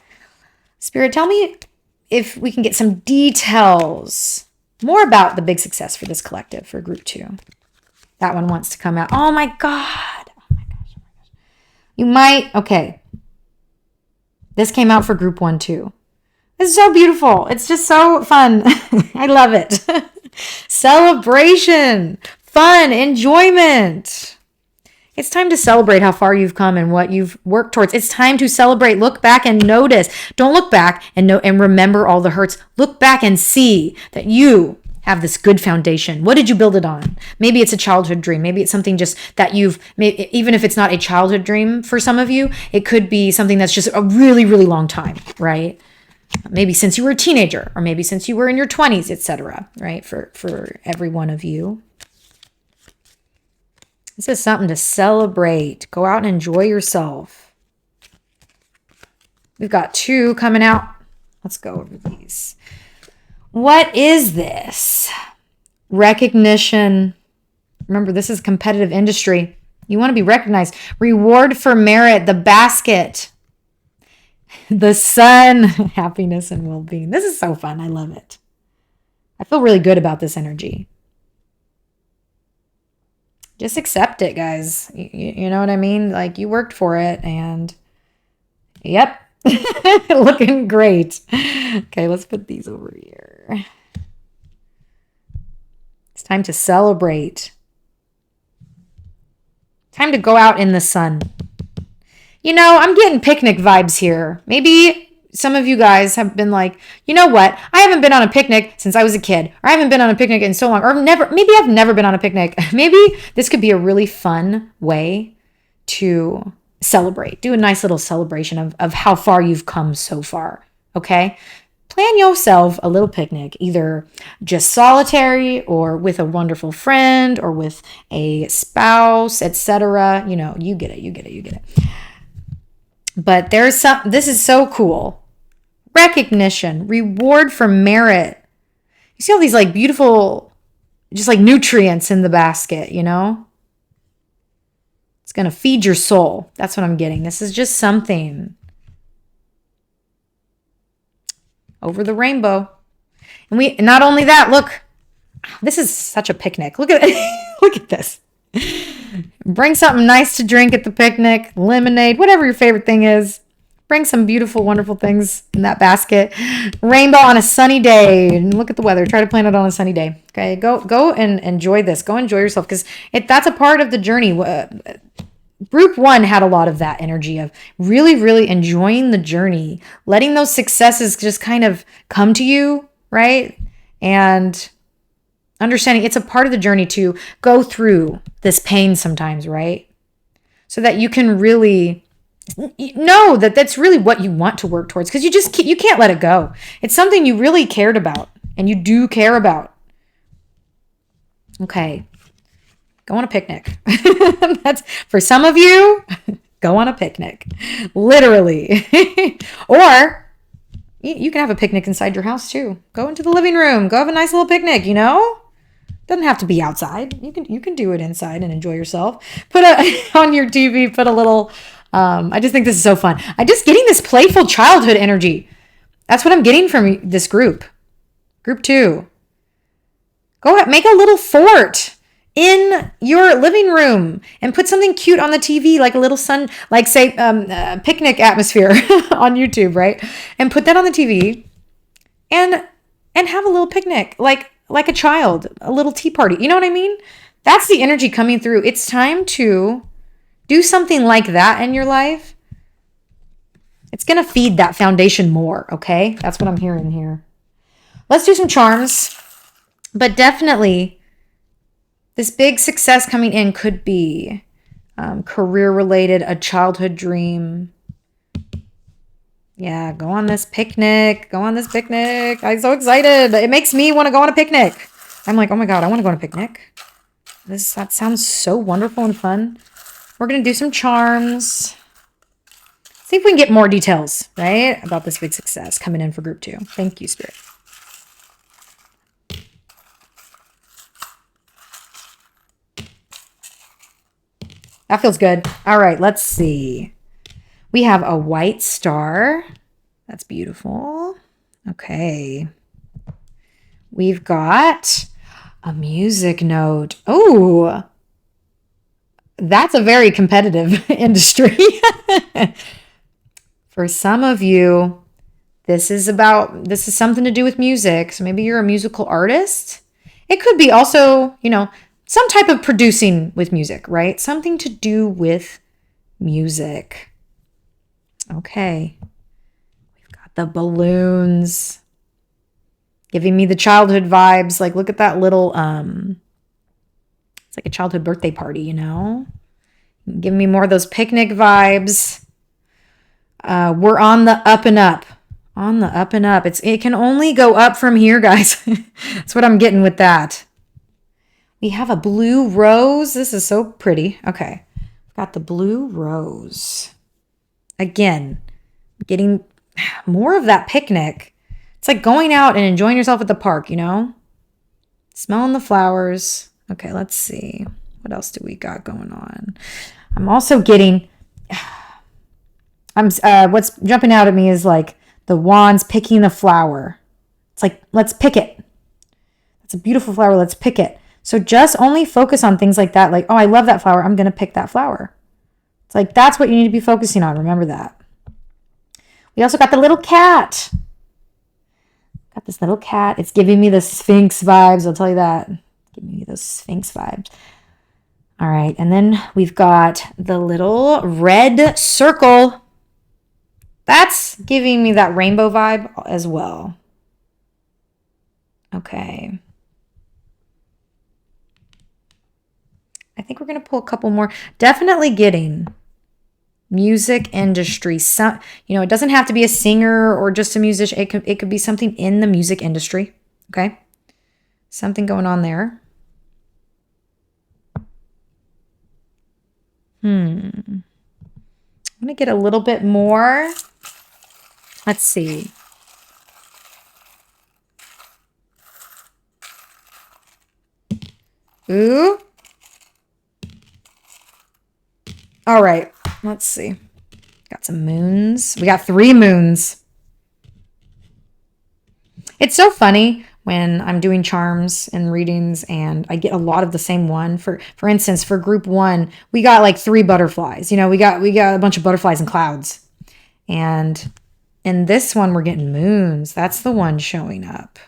Spirit, tell me if we can get some details more about the big success for this collective, for group 2. That one wants to come out. Oh my God. Oh my gosh. Oh my gosh. You might. Okay. This came out for group 1 too. It's so beautiful. It's just so fun. I love it. Celebration, fun, enjoyment. It's time to celebrate how far you've come and what you've worked towards. It's time to celebrate. Look back and notice. Don't look back and remember all the hurts. Look back and see that you have this good foundation. What did you build it on? Maybe it's a childhood dream. Maybe it's something just that even if it's not a childhood dream for some of you, it could be something that's just a really, really long time, right? Maybe since you were a teenager, or maybe since you were in your 20s, etc., right? For every one of you. This is something to celebrate. Go out and enjoy yourself. We've got 2 coming out. Let's go over these. What is this? Recognition. Remember, this is competitive industry. You want to be recognized. Reward for merit. The basket. The sun. Happiness and well-being. This is so fun. I love it. I feel really good about this energy. Just accept it, guys. You know what I mean? Like, you worked for it, and yep. Looking great. Okay, let's put these over here. It's time to celebrate. Time to go out in the sun. You know, I'm getting picnic vibes here. Maybe some of you guys have been like, you know what? I haven't been on a picnic since I was a kid. Or I haven't been on a picnic in so long. Or maybe I've never been on a picnic. Maybe this could be a really fun way to celebrate. Do a nice little celebration of how far you've come so far. Okay? Plan yourself a little picnic, either just solitary or with a wonderful friend or with a spouse, etc. You know, you get it. But this is so cool. Recognition, reward for merit. You see all these like beautiful, just like nutrients in the basket, you know? It's going to feed your soul. That's what I'm getting. This is just something over the rainbow. And not only that, look, this is such a picnic. Look at look at this. Bring something nice to drink at the picnic, lemonade, whatever your favorite thing is. Bring some beautiful, wonderful things in that basket. Rainbow on a sunny day. And look at the weather. Try to plan it on a sunny day. Okay, go and enjoy this. Go enjoy yourself, because that's a part of the journey. Group 1 had a lot of that energy of really, really enjoying the journey, letting those successes just kind of come to you, right? And understanding it's a part of the journey to go through this pain sometimes, right? So that you can really know that that's really what you want to work towards, because you can't let it go. It's something you really cared about, and you do care about. Okay. Go on a picnic. That's for some of you. Go on a picnic. Literally. Or you can have a picnic inside your house too. Go into the living room. Go have a nice little picnic, you know? Doesn't have to be outside. You can do it inside and enjoy yourself. On your TV, put a little I just think this is so fun. I'm just getting this playful childhood energy. That's what I'm getting from this group. Group 2. Go ahead, make a little fort in your living room and put something cute on the TV, like a little sun, like say picnic atmosphere on YouTube, right? And put that on the TV and have a little picnic, like a child, a little tea party. You know what I mean? That's the energy coming through. It's time to do something like that in your life. It's going to feed that foundation more, okay? That's what I'm hearing here. Let's do some charms. But definitely, this big success coming in could be career-related, a childhood dream. Yeah, go on this picnic. I'm so excited. It makes me want to go on a picnic. I'm like, oh my God, I want to go on a picnic. That sounds so wonderful and fun. We're going to do some charms. See if we can get more details, right? About this big success coming in for group 2. Thank you, Spirit. That feels good. All right, let's see. We have a white star. That's beautiful. Okay. We've got a music note. Oh, That's a very competitive industry. For some of you, this is something to do with music. So maybe you're a musical artist. It could be also, some type of producing with music, right? Something to do with music. Okay. We've got the balloons giving me the childhood vibes. Like, look at that little, it's like a childhood birthday party, Give me more of those picnic vibes. We're on the up and up. On the up and up. It can only go up from here, guys. That's what I'm getting with that. We have a blue rose. This is so pretty. Okay. We've got the blue rose. Again, getting more of that picnic. It's like going out and enjoying yourself at the park, Smelling the flowers. Okay, let's see. What else do we got going on? I'm also getting... what's jumping out at me is like the wands picking a flower. It's like, let's pick it. It's a beautiful flower. Let's pick it. So just only focus on things like that. Like, oh, I love that flower. I'm going to pick that flower. It's like, that's what you need to be focusing on. Remember that. We also got the little cat. Got this little cat. It's giving me the Sphinx vibes. I'll tell you that. Giving me those Sphinx vibes. All right. And then we've got the little red circle. That's giving me that rainbow vibe as well. Okay. I think we're going to pull a couple more. Definitely getting music industry. It doesn't have to be a singer or just a musician. It could be something in the music industry. Okay. Something going on there. I'm going to get a little bit more. Let's see. Ooh. All right. Let's see. Got some moons. We got 3 moons. It's so funny when I'm doing charms and readings and I get a lot of the same one. For instance, for group 1, we got like 3 butterflies. We got a bunch of butterflies and clouds. And in this one, we're getting moons. That's the one showing up.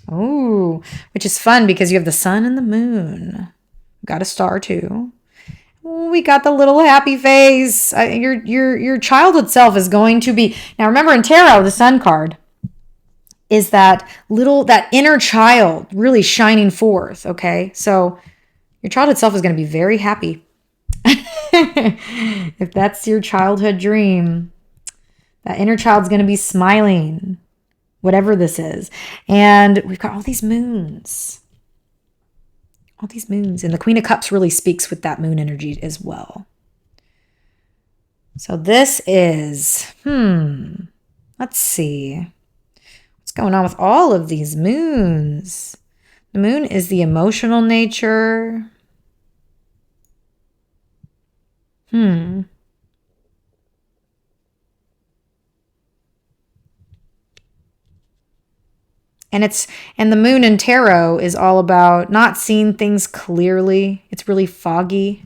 Oh, which is fun because you have the sun and the moon. Got a star too. We got the little happy face. Your childhood self is going to be... Now remember in tarot, the sun card is that inner child really shining forth, okay? So your childhood self is going to be very happy. If that's your childhood dream, that inner child's going to be smiling, whatever this is. And we've got all these moons. All these moons. And the Queen of Cups really speaks with that moon energy as well. So this is, let's see. What's going on with all of these moons? The moon is the emotional nature. And the moon in tarot is all about not seeing things clearly. It's really foggy.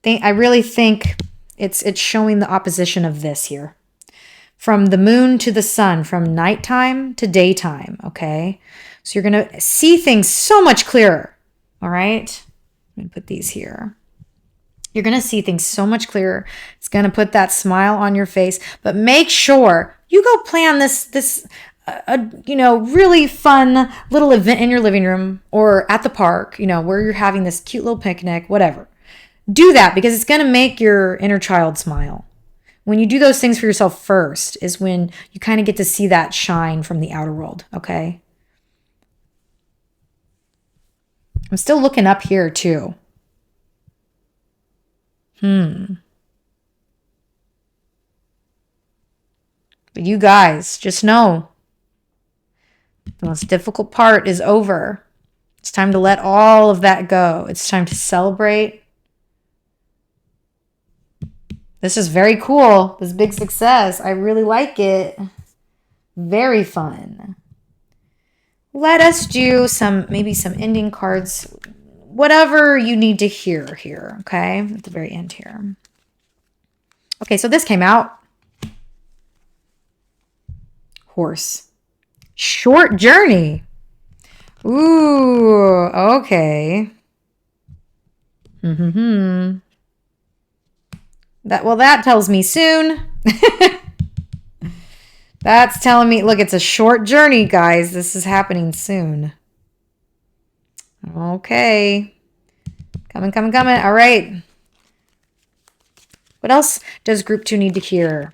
I really think it's showing the opposition of this here. From the moon to the sun, from nighttime to daytime, okay? So you're going to see things so much clearer, all right? I'm going to put these here. You're going to see things so much clearer. It's going to put that smile on your face. But make sure you go plan this really fun little event in your living room or at the park, where you're having this cute little picnic, whatever. Do that because it's going to make your inner child smile. When you do those things for yourself first is when you kind of get to see that shine from the outer world, okay? I'm still looking up here too. But you guys, just know the most difficult part is over. It's time to let all of that go. It's time to celebrate. This is very cool. This big success. I really like it. Very fun. Let us do maybe some ending cards whatever you need to hear here, okay? At the very end here. Okay, so this came out. Horse. Short journey. Ooh, okay. That tells me soon. That's telling me, look, it's a short journey, guys. This is happening soon. Okay. Coming. All right. What else does group 2 need to hear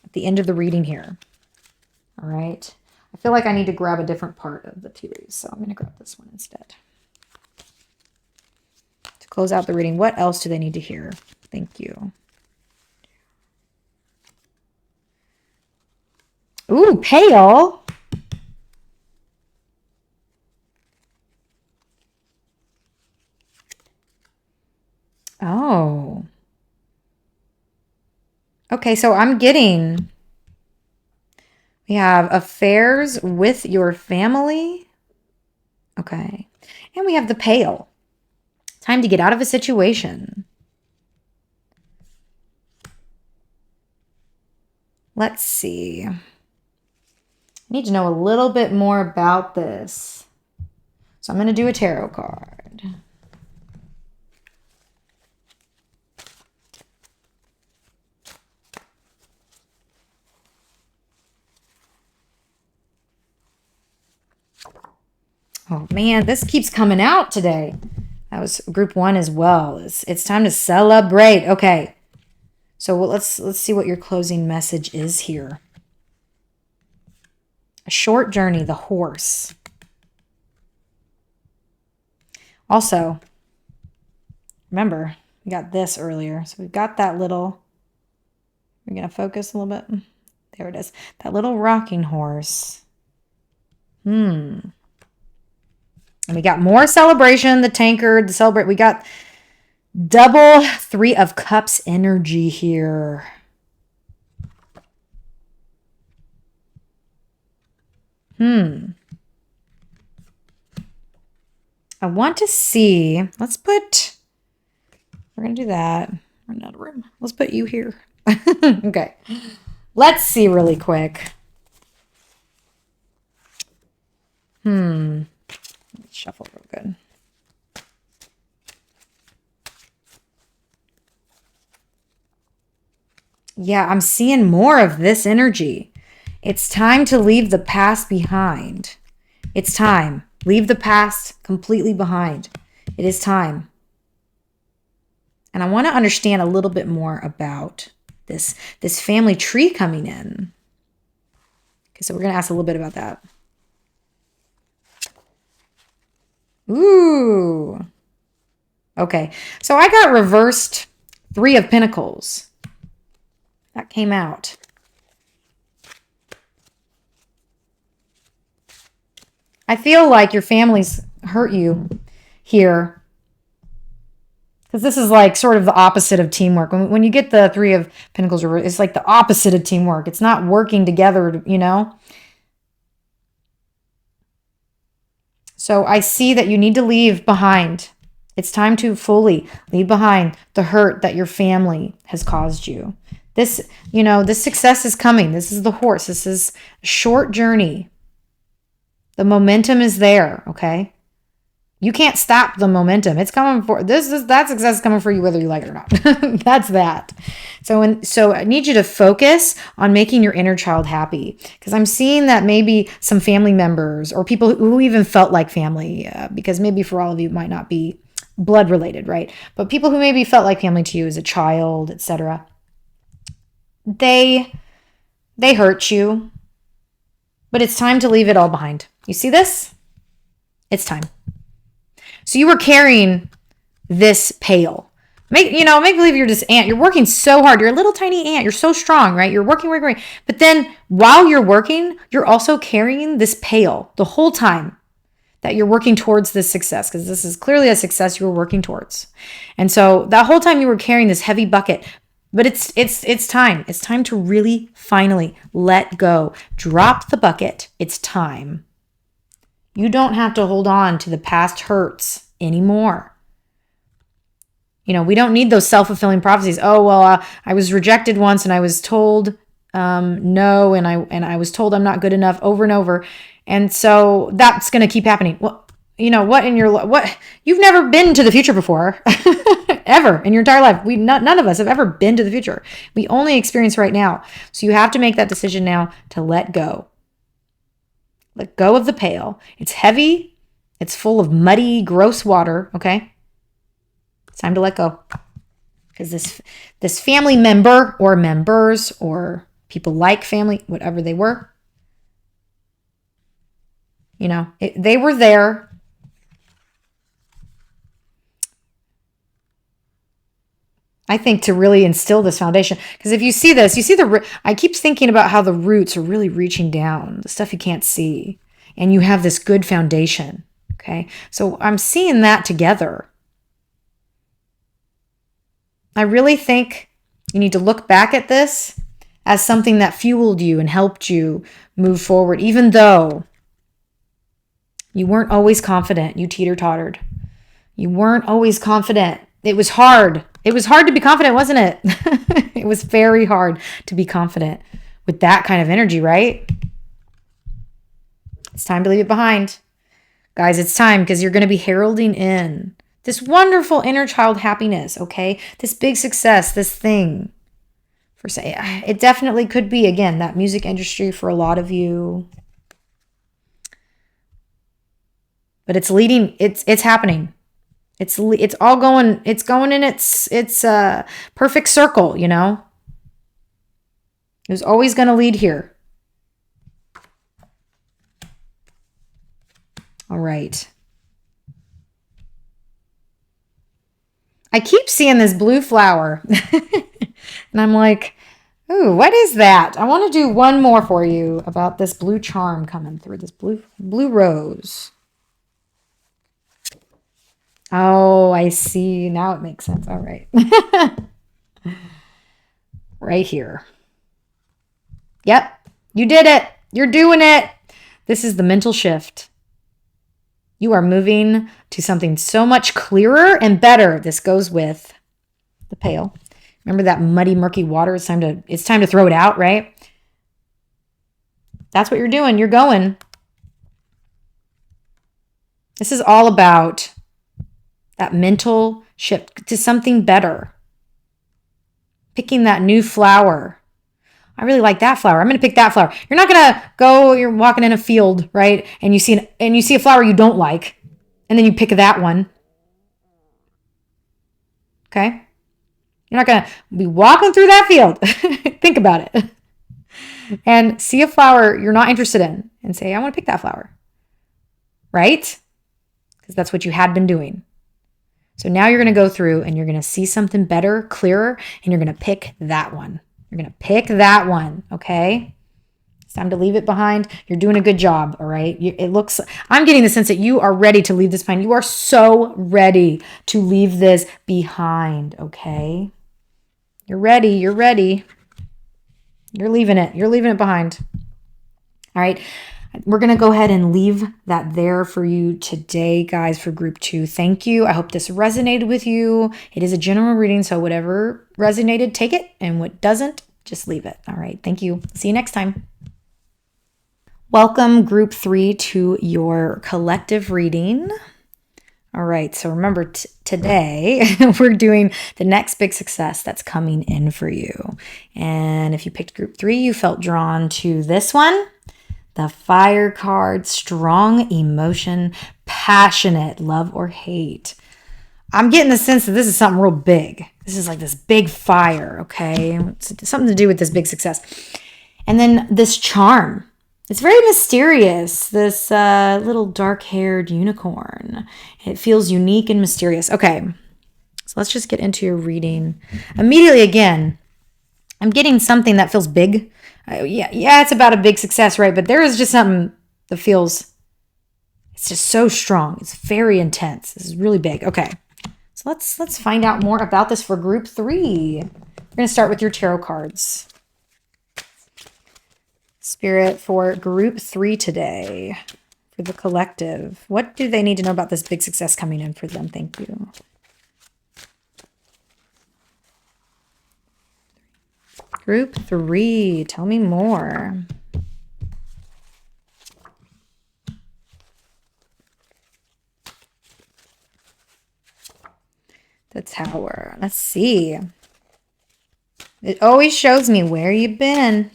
at the end of the reading here? All right. I feel like I need to grab a different part of the series, so I'm going to grab this one instead. To close out the reading, what else do they need to hear? Thank you. Ooh, pale. Oh. Okay, so I'm getting... We have affairs with your family. Okay. And we have the pale. Time to get out of a situation. Let's see. I need to know a little bit more about this. So I'm going to do a tarot card. Oh man, this keeps coming out today. That was group 1 as well. It's time to celebrate. Okay. So let's see what your closing message is here. A short journey, the horse. Also, remember, we got this earlier. So we've got that little, we're going to focus a little bit. There it is. That little rocking horse. And we got more celebration, the tankard, the celebrate. We got double 3 of Cups energy here. I want to see, we're going to do that. We're out of room. Let's put you here. Okay. Let's see really quick. Shuffle real good. Yeah, I'm seeing more of this energy. It's time to leave the past behind. It's time. Leave the past completely behind. It is time. And I want to understand a little bit more about this family tree coming in. Okay, so we're going to ask a little bit about that. Ooh. Okay, so I got reversed 3 of Pentacles. That came out. I feel like your family's hurt you here. Because this is like sort of the opposite of teamwork. When you get the 3 of Pentacles, it's like the opposite of teamwork. It's not working together, you know? So I see that you need to leave behind. It's time to fully leave behind the hurt that your family has caused you. This, you know, this success is coming. This is the horse. This is a short journey. The momentum is there, okay? You can't stop the momentum. It's coming for that success is coming for you whether you like it or not. That's that. So I need you to focus on making your inner child happy, because I'm seeing that maybe some family members or people who even felt like family, because maybe for all of you it might not be blood related, right? But people who maybe felt like family to you as a child, etc. They hurt you, but it's time to leave it all behind. You see this? It's time. So you were carrying this pail. Make believe you're this ant. You're working so hard. You're a little tiny ant. You're so strong, right? You're working. But then while you're working, you're also carrying this pail the whole time that you're working towards this success, because this is clearly a success you were working towards. And so that whole time you were carrying this heavy bucket. But it's time. It's time to really finally let go. Drop the bucket. It's time. You don't have to hold on to the past hurts anymore. You know, we don't need those self-fulfilling prophecies. Oh, well, I was rejected once and I was told no, and I was told I'm not good enough over and over. And so that's going to keep happening. Well, you know what, you've never been to the future before ever in your entire life. None of us have ever been to the future. We only experience right now. So you have to make that decision now to let go. Let go of the pail. It's heavy. It's full of muddy, gross water. Okay. It's time to let go. Because this family member or members or people like family, whatever they were, you know, they were there. I think to really instill this foundation. Because if you see this, you see I keep thinking about how the roots are really reaching down, the stuff you can't see. And you have this good foundation. Okay. So I'm seeing that together. I really think you need to look back at this as something that fueled you and helped you move forward, even though you weren't always confident. You teeter-tottered. You weren't always confident. It was hard. It was hard to be confident, wasn't it? It was very hard to be confident with that kind of energy, right? It's time to leave it behind. Guys, it's time, because you're going to be heralding in this wonderful inner child happiness, okay? This big success, this thing. For say, it definitely could be, again, that music industry for a lot of you. But it's leading, it's happening. It's all going, it's going in its perfect circle, you know? It was always going to lead here. All right. I keep seeing this blue flower. And I'm like, ooh, what is that? I want to do one more for you about this blue charm coming through, this blue rose. Oh, I see. Now it makes sense. All right. Right here. Yep. You did it. You're doing it. This is the mental shift. You are moving to something so much clearer and better. This goes with the pail. Remember that muddy, murky water? It's time to throw it out, right? That's what you're doing. You're going. This is all about that mental shift to something better. Picking that new flower. I really like that flower. I'm going to pick that flower. You're not going to go, you're walking in a field, right? And you see a flower you don't like, and then you pick that one. Okay? You're not going to be walking through that field. Think about it. And see a flower you're not interested in and say, I want to pick that flower. Right? Because that's what you had been doing. So now you're going to go through and you're going to see something better, clearer, and you're going to pick that one. You're going to pick that one, okay? It's time to leave it behind. You're doing a good job, all right? I'm getting the sense that you are ready to leave this behind. You are so ready to leave this behind, okay? You're ready. You're ready. You're leaving it. You're leaving it behind. All right. We're going to go ahead and leave that there for you today, guys, for group 2. Thank you. I hope this resonated with you. It is a general reading, so whatever resonated, take it, and what doesn't, just leave it. All right. Thank you. See you next time. Welcome, group 3, to your collective reading. All right. So remember, today we're doing the next big success that's coming in for you. And if you picked group 3, you felt drawn to this one. The fire card, strong emotion, passionate, love or hate. I'm getting the sense that this is something real big. This is like this big fire, okay? It's something to do with this big success. And then this charm. It's very mysterious, this little dark-haired unicorn. It feels unique and mysterious. Okay, so let's just get into your reading. Immediately, again, I'm getting something that feels big. Yeah, it's about a big success, right? But there is just something that feels, it's just so strong. It's very intense. This is really big. Okay, so let's find out more about this for group 3. We're going to start with your tarot cards. Spirit for group 3 today. for the collective. What do they need to know about this big success coming in for them? Thank you. Group 3, tell me more. The Tower. Let's see. It always shows me where you've been.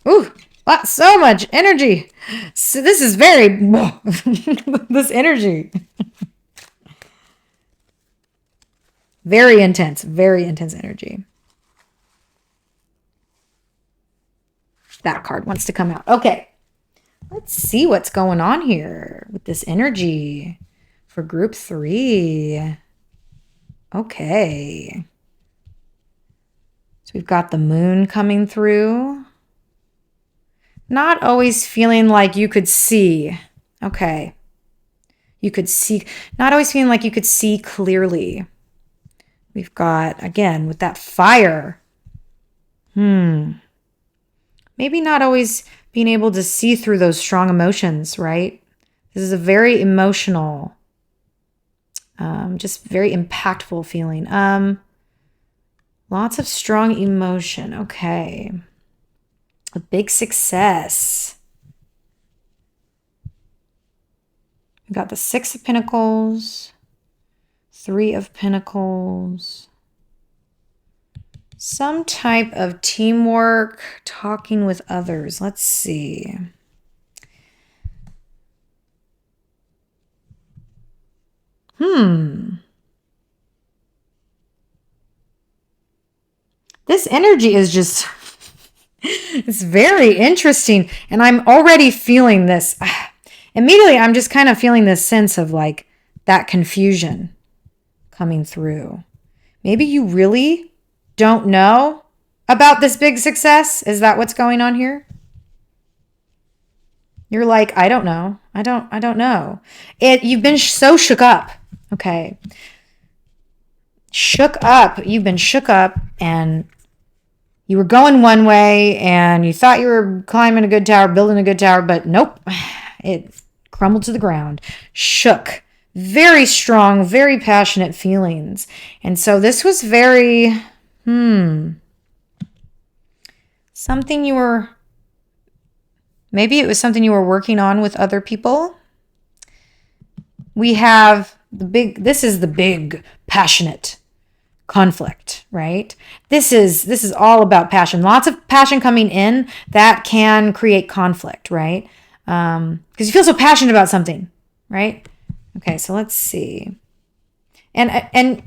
Ooh, wow, so much energy. So this is very, this energy. Very intense energy. That card wants to come out. Okay, let's see what's going on here with this energy for group 3. Okay. So we've got the moon coming through. Not always feeling like you could see. Okay. You could see, not always feeling like you could see clearly. We've got, again, with that fire. Maybe not always being able to see through those strong emotions, right? This is a very emotional, just very impactful feeling. Lots of strong emotion. Okay. A big success. We've got the 6 of Pentacles. 3 of Pentacles. Some type of teamwork, talking with others. Let's see. This energy is just, it's very interesting. And I'm already feeling this. Immediately, I'm just kind of feeling this sense of like that confusion coming through. Maybe you really don't know about this big success. Is that what's going on here? You're like, I don't know. I don't know. You've been so shook up. Okay. Shook up. You've been shook up and you were going one way and you thought you were climbing a good tower, building a good tower, but nope. It crumbled to the ground. Shook. Very strong, very passionate feelings. And so this was very, something you were, maybe it was something you were working on with other people. We have this is the big passionate conflict, right? This is all about passion. Lots of passion coming in that can create conflict, right? Because you feel so passionate about something, right? Okay, so let's see. And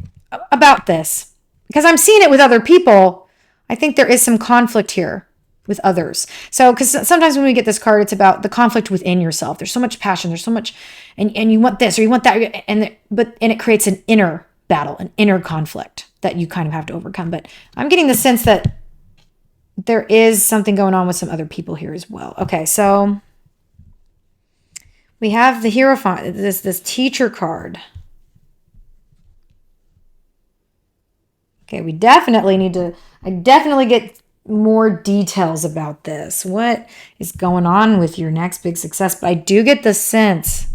about this, because I'm seeing it with other people, I think there is some conflict here with others. So, because sometimes when we get this card, it's about the conflict within yourself. There's so much passion. There's so much, and you want this or you want that, and it creates an inner battle, an inner conflict that you kind of have to overcome. But I'm getting the sense that there is something going on with some other people here as well. Okay, so we have the Hierophant, this teacher card. Okay, I definitely get more details about this. What is going on with your next big success? But I do get the sense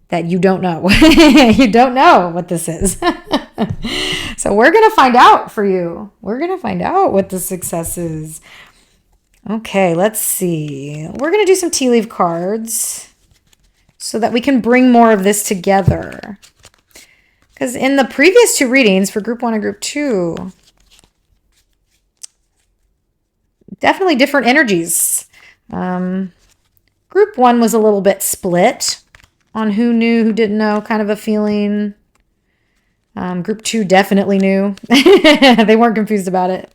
that you don't know. You don't know what this is. So we're going to find out for you. We're going to find out what the success is. Okay, let's see. We're going to do some tea leaf cards so that we can bring more of this together. Because in the previous 2 readings for group 1 and group 2, definitely different energies. Group 1 was a little bit split on who knew, who didn't know, kind of a feeling. Group 2 definitely knew. They weren't confused about it.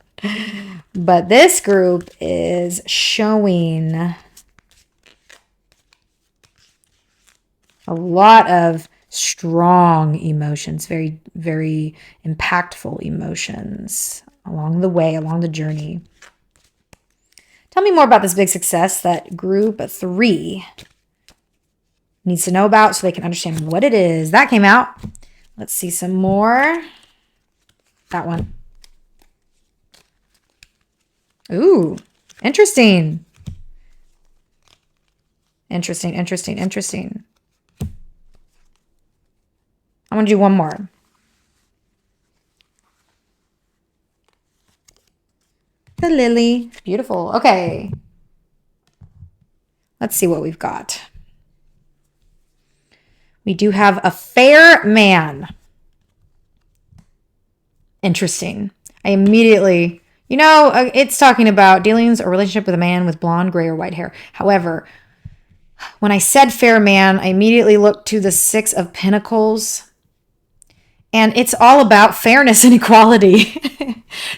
But this group is showing a lot of strong emotions, very, very impactful emotions along the way, along the journey. Tell me more about this big success that group 3 needs to know about so they can understand what it is. That came out. Let's see some more. That one. Ooh, Interesting. Interesting, interesting, interesting. I'm going to do one more. The lily. Beautiful. Okay. Let's see what we've got. We do have a fair man. Interesting. I immediately, it's talking about dealings or relationship with a man with blonde, gray, or white hair. However, when I said fair man, I immediately looked to the Six of Pentacles. And it's all about fairness and equality.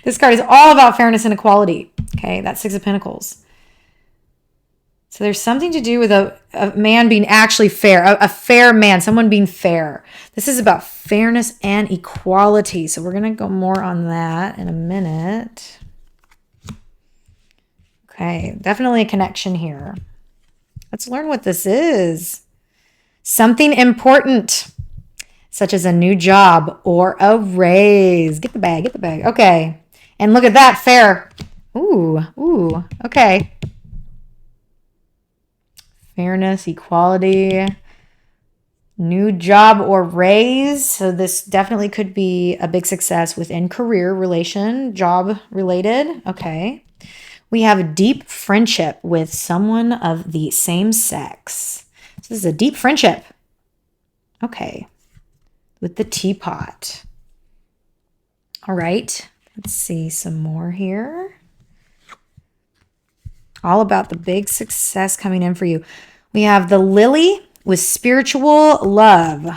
This card is all about fairness and equality. Okay, that's Six of Pentacles. So there's something to do with a man being actually fair, a fair man, someone being fair. This is about fairness and equality. So we're going to go more on that in a minute. Okay, definitely a connection here. Let's learn what this is. Something important, such as a new job or a raise. Get the bag, get the bag. Okay, and look at that, fair. Ooh, okay. Fairness, equality, new job or raise. So this definitely could be a big success within career relation, job related. Okay. We have a deep friendship with someone of the same sex. So this is a deep friendship. Okay. With the teapot. All right. Let's see some more here. All about the big success coming in for you. We have the lily with spiritual love.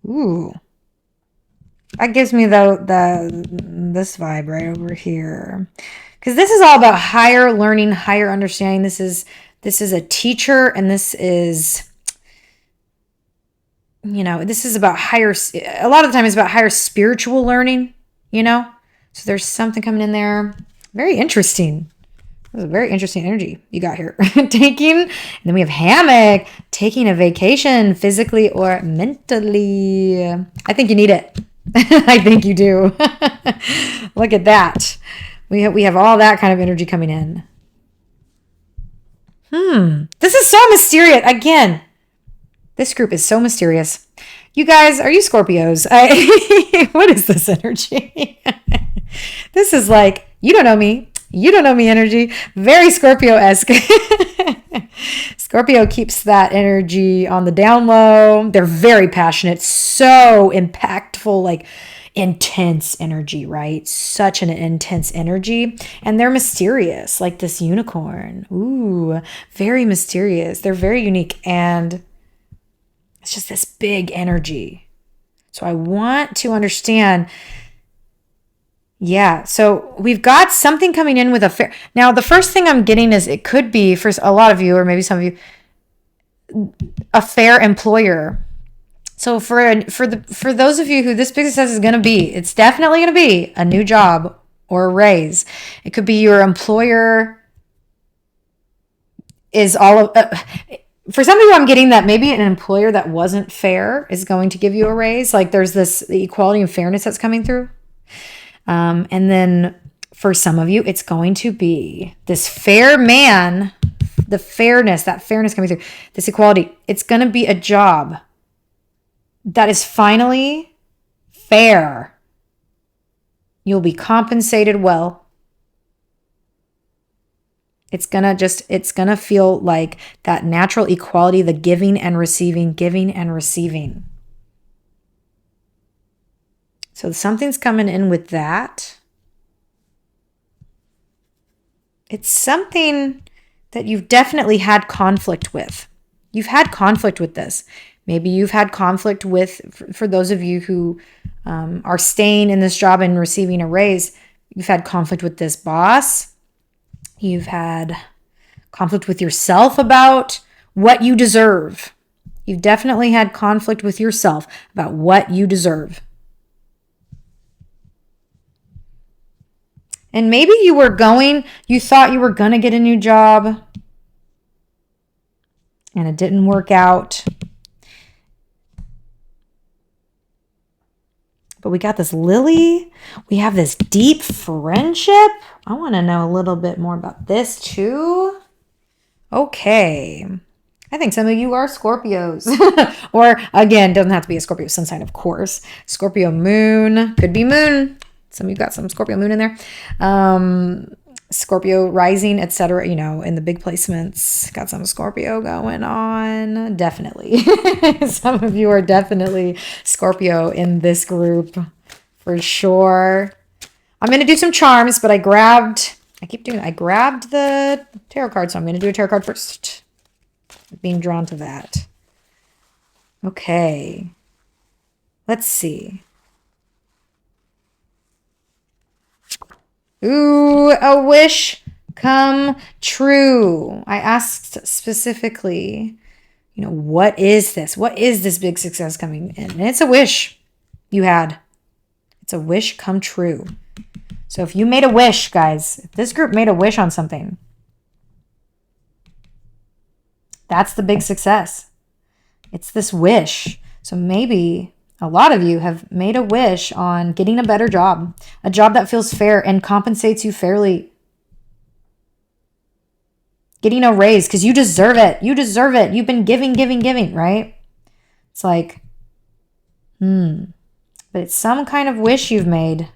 Ooh. That gives me this vibe right over here. Because this is all about higher learning, higher understanding. This is a teacher, and this is, this is about higher, a lot of the time it's about higher spiritual learning, So there's something coming in there. Very interesting. This is a very interesting energy you got here. Taking, and then we have hammock, taking a vacation physically or mentally. I think you need it. I think you do. Look at that. We have all that kind of energy coming in. This is so mysterious. Again, this group is so mysterious. You guys, are you Scorpios? What is this energy? This is like, you don't know me. You don't know me energy. Very Scorpio-esque. Scorpio keeps that energy on the down low. They're very passionate, so impactful, like intense energy, right? Such an intense energy. And they're mysterious, like this unicorn. Ooh, very mysterious. They're very unique. And it's just this big energy. So I want to understand. Yeah, so we've got something coming in with a fair. Now, the first thing I'm getting is it could be, for a lot of you, or maybe some of you, a fair employer. So for those of you who this big success is going to be, it's definitely going to be a new job or a raise. It could be your employer is all of. For some people, I'm getting that maybe an employer that wasn't fair is going to give you a raise. Like there's this equality and fairness that's coming through. And then for some of you, it's going to be this fair man, the fairness, that fairness coming through, this equality. It's going to be a job that is finally fair. You'll be compensated well. It's going to feel like that natural equality, the giving and receiving, giving and receiving. So something's coming in with that. It's something that you've definitely had conflict with. You've had conflict with this. Maybe you've had conflict with, for those of you who are staying in this job and receiving a raise, you've had conflict with this boss. You've had conflict with yourself about what you deserve. You've definitely had conflict with yourself about what you deserve. And maybe you thought you were going to get a new job and it didn't work out. But we got this lily. We have this deep friendship. I want to know a little bit more about this too. Okay. I think some of you are Scorpios. Or again, doesn't have to be a Scorpio sun sign, of course. Scorpio moon. Could be moon. Some of you got some Scorpio moon in there. Scorpio rising, etc. You know, in the big placements. Got some Scorpio going on. Definitely. Some of you are definitely Scorpio in this group. For sure. I'm going to do some charms, but I grabbed the tarot card, so I'm going to do a tarot card first. Being drawn to that. Okay. Let's see. Ooh, a wish come true. I asked specifically, you know, what is this? What is this big success coming in? And it's a wish you had. It's a wish come true. So if you made a wish, guys, if this group made a wish on something, that's the big success. It's this wish. So maybe a lot of you have made a wish on getting a better job, a job that feels fair and compensates you fairly. Getting a raise because you deserve it. You deserve it. You've been giving, right? It's like, but it's some kind of wish you've made.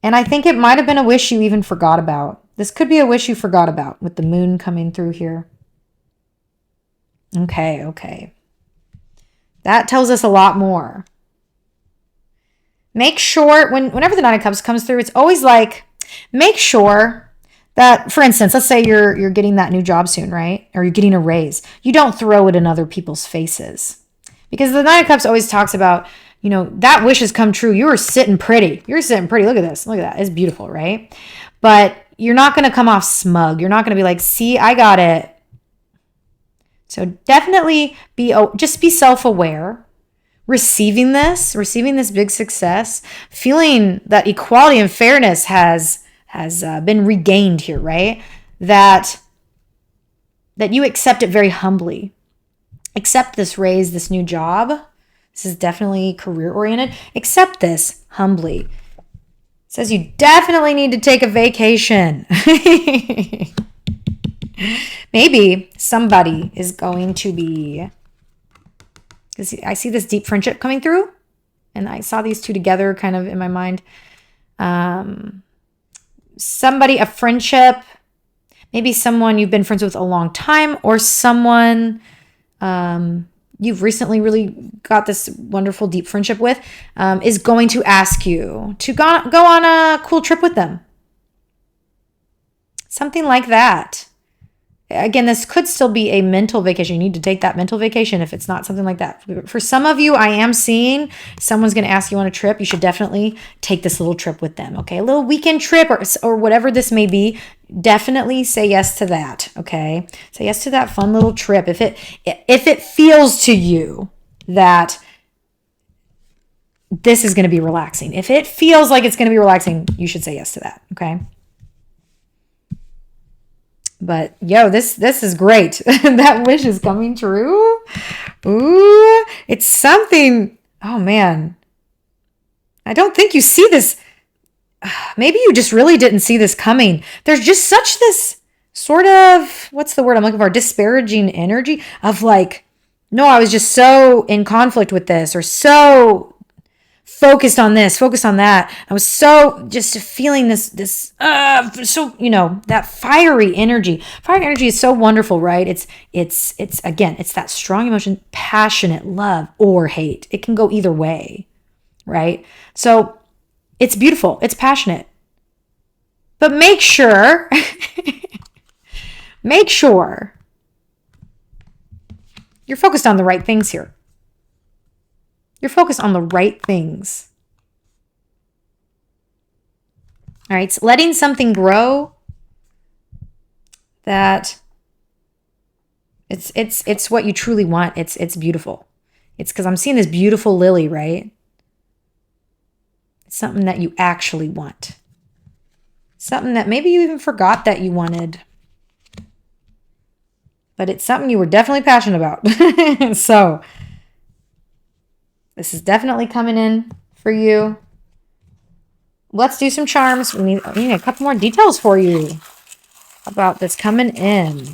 And I think it might have been a wish you even forgot about. This could be a wish you forgot about with the moon coming through here. Okay. That tells us a lot more. Make sure, whenever the Nine of Cups comes through, it's always like, make sure that, for instance, let's say you're getting that new job soon, right? Or you're getting a raise. You don't throw it in other people's faces. Because the Nine of Cups always talks about, you know, that wish has come true. You're sitting pretty. You're sitting pretty. Look at this. Look at that. It's beautiful, right? But you're not going to come off smug. You're not going to be like, see, I got it. So definitely just be self-aware, receiving this big success, feeling that equality and fairness has been regained here, right? That you accept it very humbly. Accept this raise, this new job. This is definitely career-oriented. Accept this humbly. It says you definitely need to take a vacation. Maybe somebody is going to be, because I see this deep friendship coming through, and I saw these two together kind of in my mind. Somebody, a friendship, maybe someone you've been friends with a long time, or someone you've recently really got this wonderful deep friendship with, is going to ask you to go on a cool trip with them. Something like that. Again, this could still be a mental vacation. You need to take that mental vacation if it's not something like that. For some of you, I am seeing someone's going to ask you on a trip. You should definitely take this little trip with them, okay? A little weekend trip or whatever this may be. Definitely say yes to that, okay? Say yes to that fun little trip. If it feels to you that this is going to be relaxing, if it feels like it's going to be relaxing, you should say yes to that, okay? But yo, this is great. That wish is coming true. Ooh, it's something. Oh man. I don't think you see this. Maybe you just really didn't see this coming. There's just such this sort of, what's the word I'm looking for? Disparaging energy of like, no, I was just so in conflict with this, or so focused on this, focused on that. I was so just feeling this, so, you know, that fiery energy. Fiery energy is so wonderful, right? It's again, it's that strong emotion, passionate love or hate. It can go either way, right? So it's beautiful. It's passionate. But make sure you're focused on the right things here. You're focused on the right things. All right, so letting something grow, that it's what you truly want. It's beautiful. It's because I'm seeing this beautiful lily, right? It's something that you actually want. Something that maybe you even forgot that you wanted. But it's something you were definitely passionate about. So This is definitely coming in for you. Let's do some charms. We need a couple more details for you about this coming in.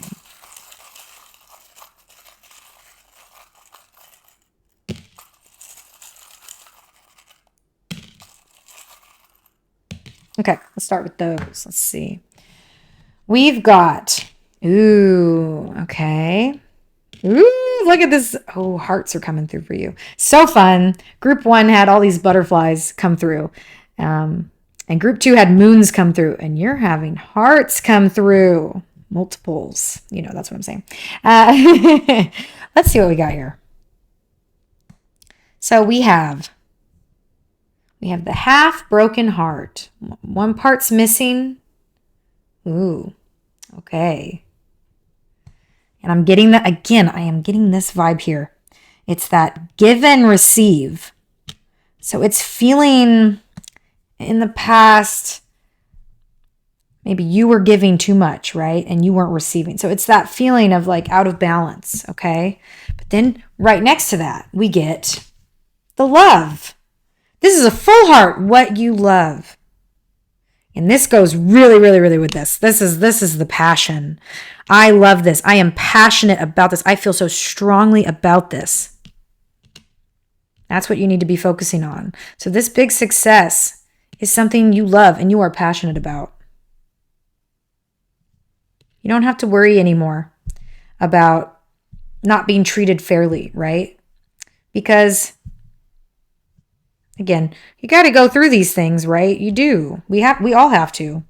Okay, let's start with those. Let's see. We've got, okay. Ooh, look at this. Oh, hearts are coming through for you. So fun. Group 1 had all these butterflies come through. And group 2 had moons come through. And you're having hearts come through. Multiples. That's what I'm saying. Let's see what we got here. So we have the half broken heart. One part's missing. Ooh, okay. And I'm getting that again. I am getting this vibe here. It's that give and receive. So it's feeling in the past, maybe you were giving too much, right? And you weren't receiving. So it's that feeling of like out of balance, okay? But then right next to that, we get the love. This is a full heart, what you love. And this goes really, really, really with this. This is the passion. I love this. I am passionate about this. I feel so strongly about this. That's what you need to be focusing on. So this big success is something you love and you are passionate about. You don't have to worry anymore about not being treated fairly, right? Because again, you got to go through these things, right? You do. We all have to.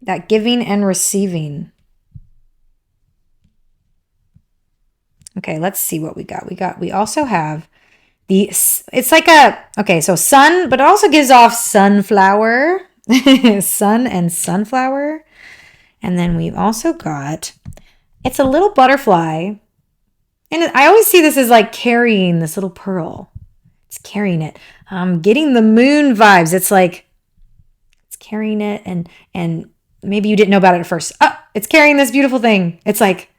That giving and receiving. Okay, let's see what we got. We also have it's like so sun, but it also gives off sunflower, sun and sunflower. And then we've also got, it's a little butterfly. And I always see this as like carrying this little pearl. It's carrying it. Getting the moon vibes. It's like, it's carrying it and maybe you didn't know about it at first. Oh, it's carrying this beautiful thing. It's like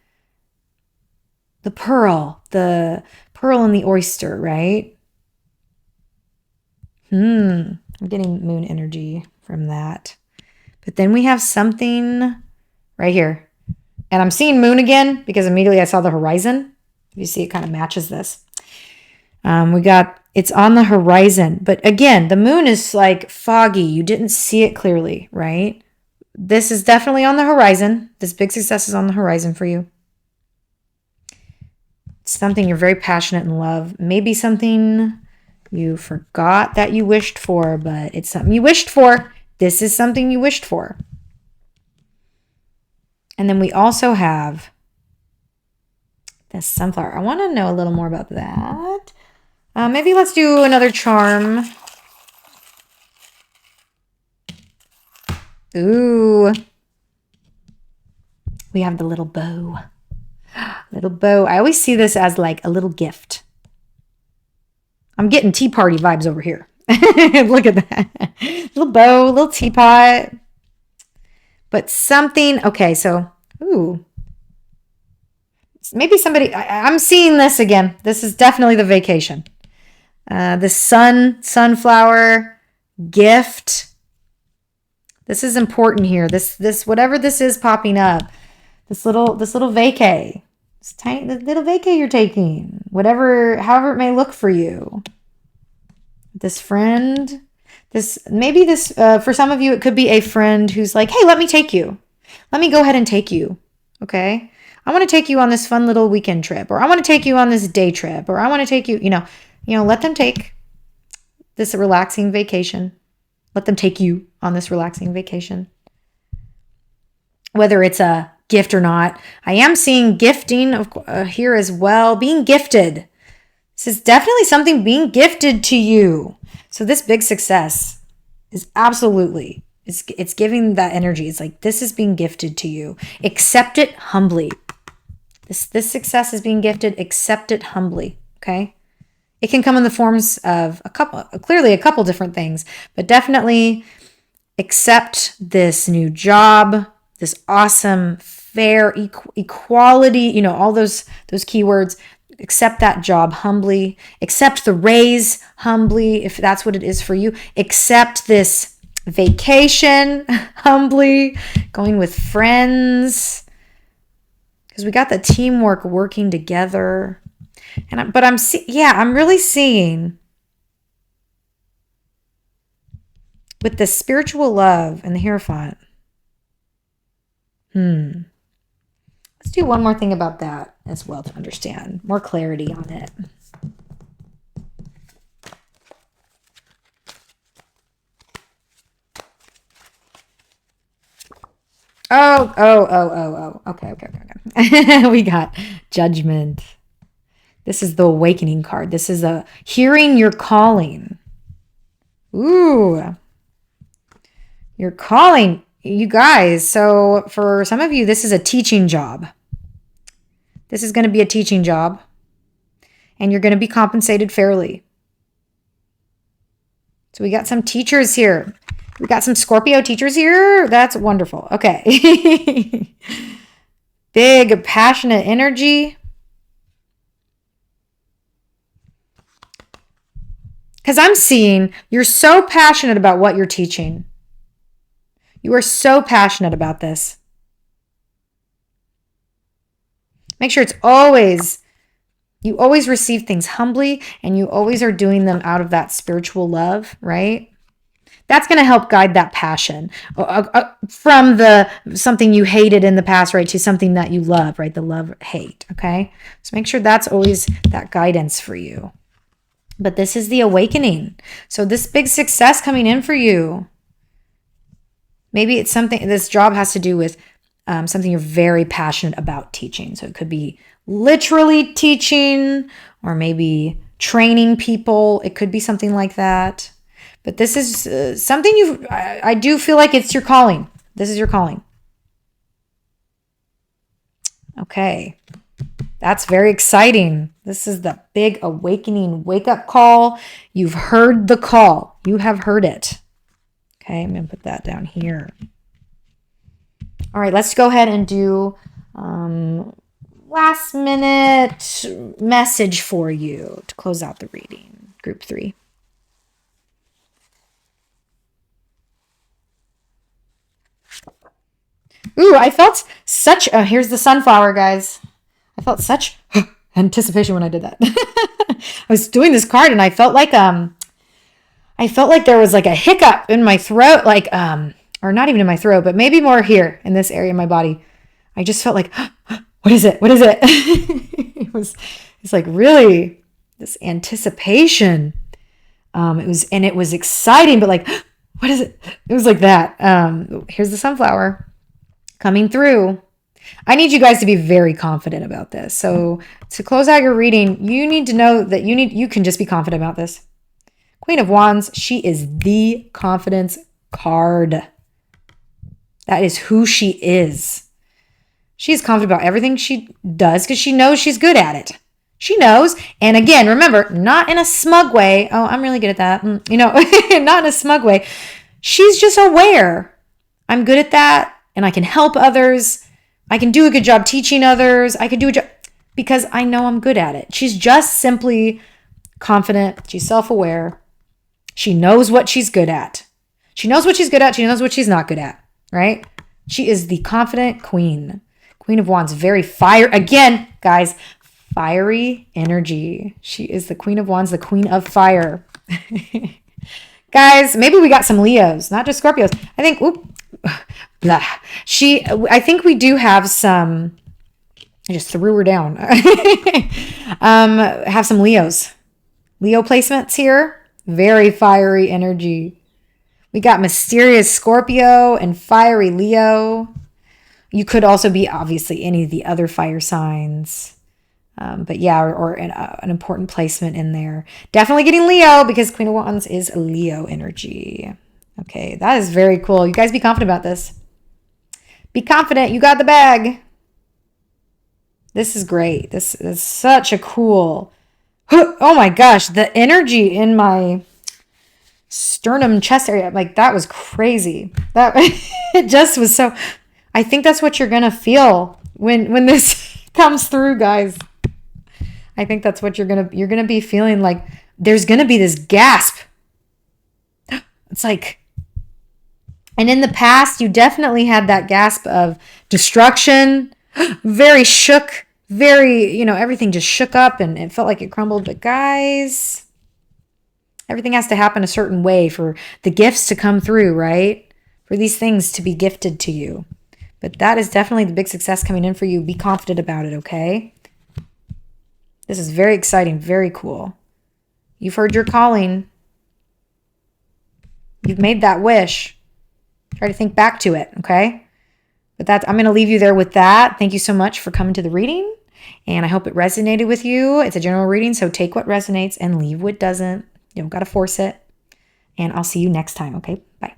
the pearl and the oyster, right? I'm getting moon energy from that. But then we have something right here. And I'm seeing moon again because immediately I saw the horizon. You see it kind of matches this. It's on the horizon. But again, the moon is like foggy. You didn't see it clearly, right? This is definitely on the horizon. This big success is on the horizon for you. It's something you're very passionate and love. Maybe something you forgot that you wished for, but it's something you wished for. This is something you wished for. And then we also have this sunflower. I want to know a little more about that. Maybe let's do another charm. Ooh. We have the little bow. Little bow. I always see this as like a little gift. I'm getting tea party vibes over here. Look at that. Little bow, little teapot. But something, okay, so, ooh. Maybe somebody, I'm seeing this again. This is definitely the vacation. The sunflower, gift. This is important here. This whatever this is popping up. This little vacay. This tiny little vacay you're taking. However it may look for you. This friend. Maybe for some of you, it could be a friend who's like, hey, let me take you. Let me go ahead and take you. Okay? I want to take you on this fun little weekend trip, or I want to take you on this day trip, or I want to take you, let them take this relaxing vacation. Let them take you on this relaxing vacation. Whether it's a gift or not. I am seeing gifting here as well. Being gifted. This is definitely something being gifted to you. So this big success is absolutely, it's giving that energy. It's like, this is being gifted to you. Accept it humbly. This success is being gifted. Accept it humbly. Okay. It can come in the forms of a couple different things, but definitely accept this new job, this awesome fair, equality, you know, all those keywords. Accept that job humbly. Accept the raise humbly, if that's what it is for you. Accept this vacation humbly. Going with friends. Because we got the teamwork working together. But I'm really seeing with the spiritual love and the Hierophant. Let's do one more thing about that as well to understand more clarity on it. Oh. Okay. We got Judgment. This is the Awakening card. This is a hearing your calling. Ooh. Your calling, you guys. So for some of you, this is a teaching job. This is going to be a teaching job. And you're going to be compensated fairly. So we got some teachers here. We got some Scorpio teachers here. That's wonderful. Okay. Big, passionate energy. Because I'm seeing you're so passionate about what you're teaching. You are so passionate about this. Make sure you always receive things humbly, and you always are doing them out of that spiritual love, right? That's going to help guide that passion from something you hated in the past, right, to something that you love, right? The love-hate, okay? So make sure that's always that guidance for you. But this is the awakening. So this big success coming in for you. Maybe it's something, this job has to do with something you're very passionate about teaching. So it could be literally teaching, or maybe training people. It could be something like that. But this is something I do feel like it's your calling. This is your calling. Okay. That's very exciting. This is the big awakening wake-up call. You've heard the call. You have heard it. Okay, I'm going to put that down here. All right, let's go ahead and do last minute message for you to close out the reading. Group 3. Ooh, I felt such here's the sunflower, guys. I felt such anticipation when I did that. I was doing this card and I felt like there was like a hiccup in my throat, like or not even in my throat, but maybe more here in this area of my body. I just felt like, what is it? What is it? It's like really this anticipation. It was exciting, but like, what is it? It was like that. Here's the sunflower coming through. I need you guys to be very confident about this. So to close out your reading, you need to know that you can just be confident about this. Queen of Wands, she is the confidence card. That is who she is. She is confident about everything she does because she knows she's good at it. She knows. And again, remember, not in a smug way. Oh, I'm really good at that. Not in a smug way. She's just aware. I'm good at that and I can help others. I can do a good job teaching others. I can do a job because I know I'm good at it. She's just simply confident. She's self-aware. She knows what she's good at. She knows what she's good at. She knows what she's not good at, right? She is the confident queen. Queen of Wands, very again, guys, fiery energy. She is the Queen of Wands, the Queen of Fire. Guys, maybe we got some Leos, not just Scorpios. I think, I think we do have some, I just threw her down. Have some Leos. Leo placements here. Very fiery energy. We got mysterious Scorpio and fiery Leo. You could also be obviously any of the other fire signs. But yeah, or an important placement in there. Definitely getting Leo because Queen of Wands is Leo energy. Okay, that is very cool. You guys be confident about this. Be confident. You got the bag. This is great. This is such a cool... Oh my gosh, the energy in my sternum chest area, like that was crazy. That it just was so... I think that's what you're going to feel when this comes through, guys. I think that's what you're going to be feeling, like there's going to be this gasp. It's like, and in the past, you definitely had that gasp of destruction, very shook, very, everything just shook up and it felt like it crumbled. But guys, everything has to happen a certain way for the gifts to come through, right? For these things to be gifted to you. But that is definitely the big success coming in for you. Be confident about it, okay? This is very exciting, very cool. You've heard your calling. You've made that wish. Try to think back to it, okay? But I'm going to leave you there with that. Thank you so much for coming to the reading. And I hope it resonated with you. It's a general reading, so take what resonates and leave what doesn't. You don't got to force it. And I'll see you next time, okay? Bye.